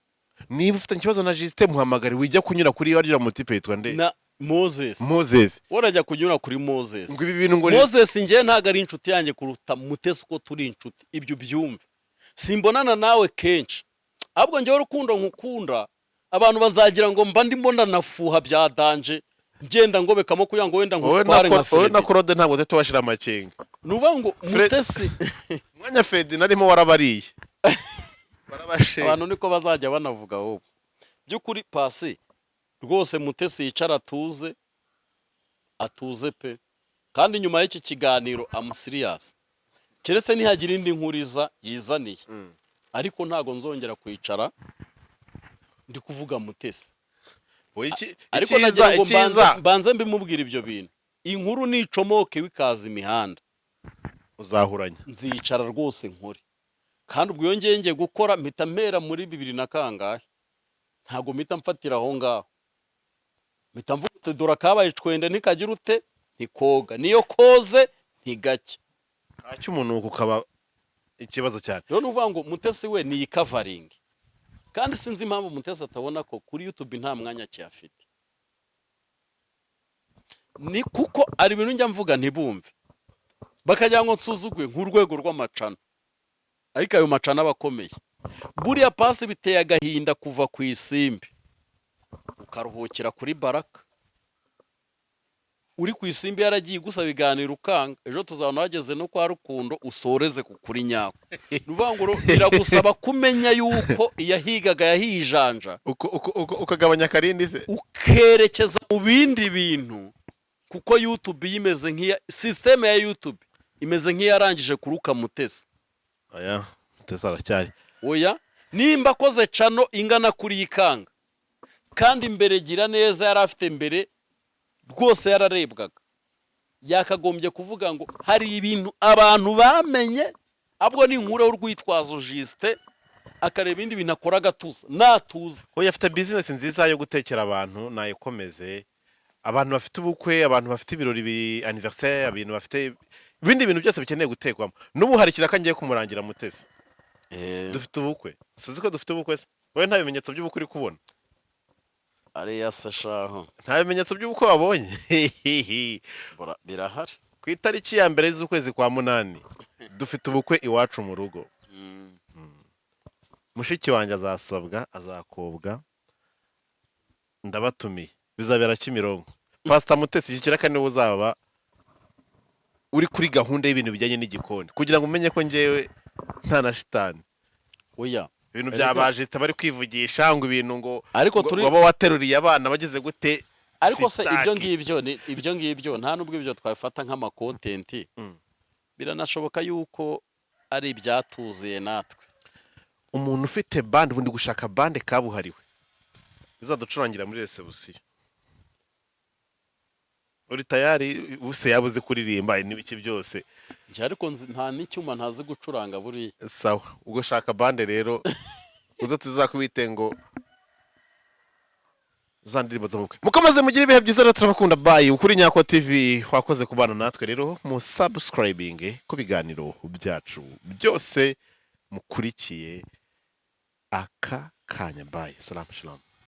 Speaker 2: niba ufitanye ikibazo na Justin muhamagare wijya kunyura kuri warira mutipe yitwa nde
Speaker 3: na Moses warajya kunyura kuri Moses
Speaker 2: ngo ibi bintu ngo
Speaker 3: Moses nje ntago ari inshuti yanjye kuruta Mutesi uko turi inshuti ibyo byumve simbonana nawe kenshi ahubwo njyewe urukundo nkukunda abantu bazagira ngo mba ndimo ndanafuha bya danje ngenda ngobekamo kugira ngo wenda nkutware nka
Speaker 2: wowe
Speaker 3: Fred.
Speaker 2: na Claude ntabwo tujya tubashira amakenga.
Speaker 3: Nuvuga ngo Mutesi
Speaker 2: Umwanya Fred narimo warabariye. Barabashe.
Speaker 3: abantu niko bazajya banavuga ahubwo. By'ukuri Pasi rwose Mutesi yicara atuze pe. Kandi nyuma y'iki kiganiro serious. Keretse nihagira indi nkuriza yizaniye. Ariko ntago nzongera kwicara ndi kuvuga Mutesi. Ariko nagira ngo mbanze mbimubwira ibyo bintu. Inkuru nicomoke wikaza imihanda.
Speaker 2: Uzahuranya.
Speaker 3: Nzicara rwose nkuri. Kandi ubwo yongeye ngiye gukora mpita mpera muri 2000 na kangahe. Ntago mpita mfatira aho ngaho. Mpita mvuga dora kabaye cwende nikagira ute ntikoga. Niyo koze ntigake.
Speaker 2: Kacyo umuntu ukaba ikibazo cyane.
Speaker 3: Rero nuvuga ngo Mutesi we ni covering. Kandi sinzi impamvu Mutesi atabona ko kuri YouTube nta mwanya cyafite. Ni kuko ari ibintu njya mvuga ntibumve. Bakajya ngo nsuzugwe nk'urwego rw'amacana. Ariko ayo macana abakomeye. Buriya Pasi biteye agahinda kuva ku isimbi. Ukaruhukira kuri Baraka. Uri ku isimbi yaragiye gusaba ibiganiro ukanga. Ejo tuzabona wageze no kwa Rukundo usoreze kuri nyako. Nuvuga ngo biragusaba kumenya yuko iyahigaga yahijanja.
Speaker 2: Ukagabanya karindi se.
Speaker 3: Ukerekeza mu bindi bintu. Kuko YouTube yimeze nk'iya system ya YouTube imeze nk'iyarangije kuruka Mutesi.
Speaker 2: Aya, Mutesi aracyari.
Speaker 3: Oya, nimba koze cano ingana kuri ikanga. Kandi imbere gira neza yarafite mbere rwose yararebwaga. Yakagombye kuvuga ngo hari ibintu abantu bamenye abwo ni inkuru y'urwitwazo Juste akareba ibindi bintu akora gatuza natuza.
Speaker 2: Oya afite business nziza yo gutekera abantu nayikomeze. Abantu bafite ubukwe, abantu bafite ibirori anniversaire, abantu bafite ibindi bintu byose bikeneye gutekwamo. Nubu hari kiraka ngiye kumurangira Mutesi. Dufite ubukwe. Sizi ko dufite ubukwe se. Wowe nta bimenyetso by'ubukwe uri kubona.
Speaker 3: Ari yasashaho.
Speaker 2: Nta bimenyetso by'ubukwe wabonye.
Speaker 3: Birahari.
Speaker 2: Ku itariki ya mbere z'ukwezi kwa 8 dufite ubukwe iwacu mu rugo. Mushiki wanjye azasabwa, azakobwa. Ndabatumiye. Bizabera Kimironko. Pastor Mutesi iki kiraka niwe uzaba uri kuri gahunda y'ibintu bijyanye n'igikoni kugira ngo umenye ko ngewe nta na shitani.
Speaker 3: Oya.
Speaker 2: Ibintu byabaje bari kwivugisha ngo ibintu ngo
Speaker 3: ariko turi
Speaker 2: waba wateruriye abana bageze gute.
Speaker 3: Ariko se ibyo ngibyo nta nubwo ibyo twafata nk'ama content. Biranashoboka yuko ari ibyatuziye natwe.
Speaker 2: Umuntu ufite band ubundi gushaka band kabuhariwe. Bizaducurangira muri reception. Uri tayari buse yabuze kuririmba n'ibiki byose.
Speaker 3: Nje ariko nta n'icyuma ntazi gucuranga buri.
Speaker 2: Sawa, ubwo shaka bande rero uza tuzakubite ngo zandirimbo z'ubukwe. Mukomeze mugire ibihe byiza rero turabakunda bye. Ukuri Nyako TV wakoze kubana natwe rero mu subscribing ku biganiro byacu byose mukurikiye aka kanya bye. Salam shalom.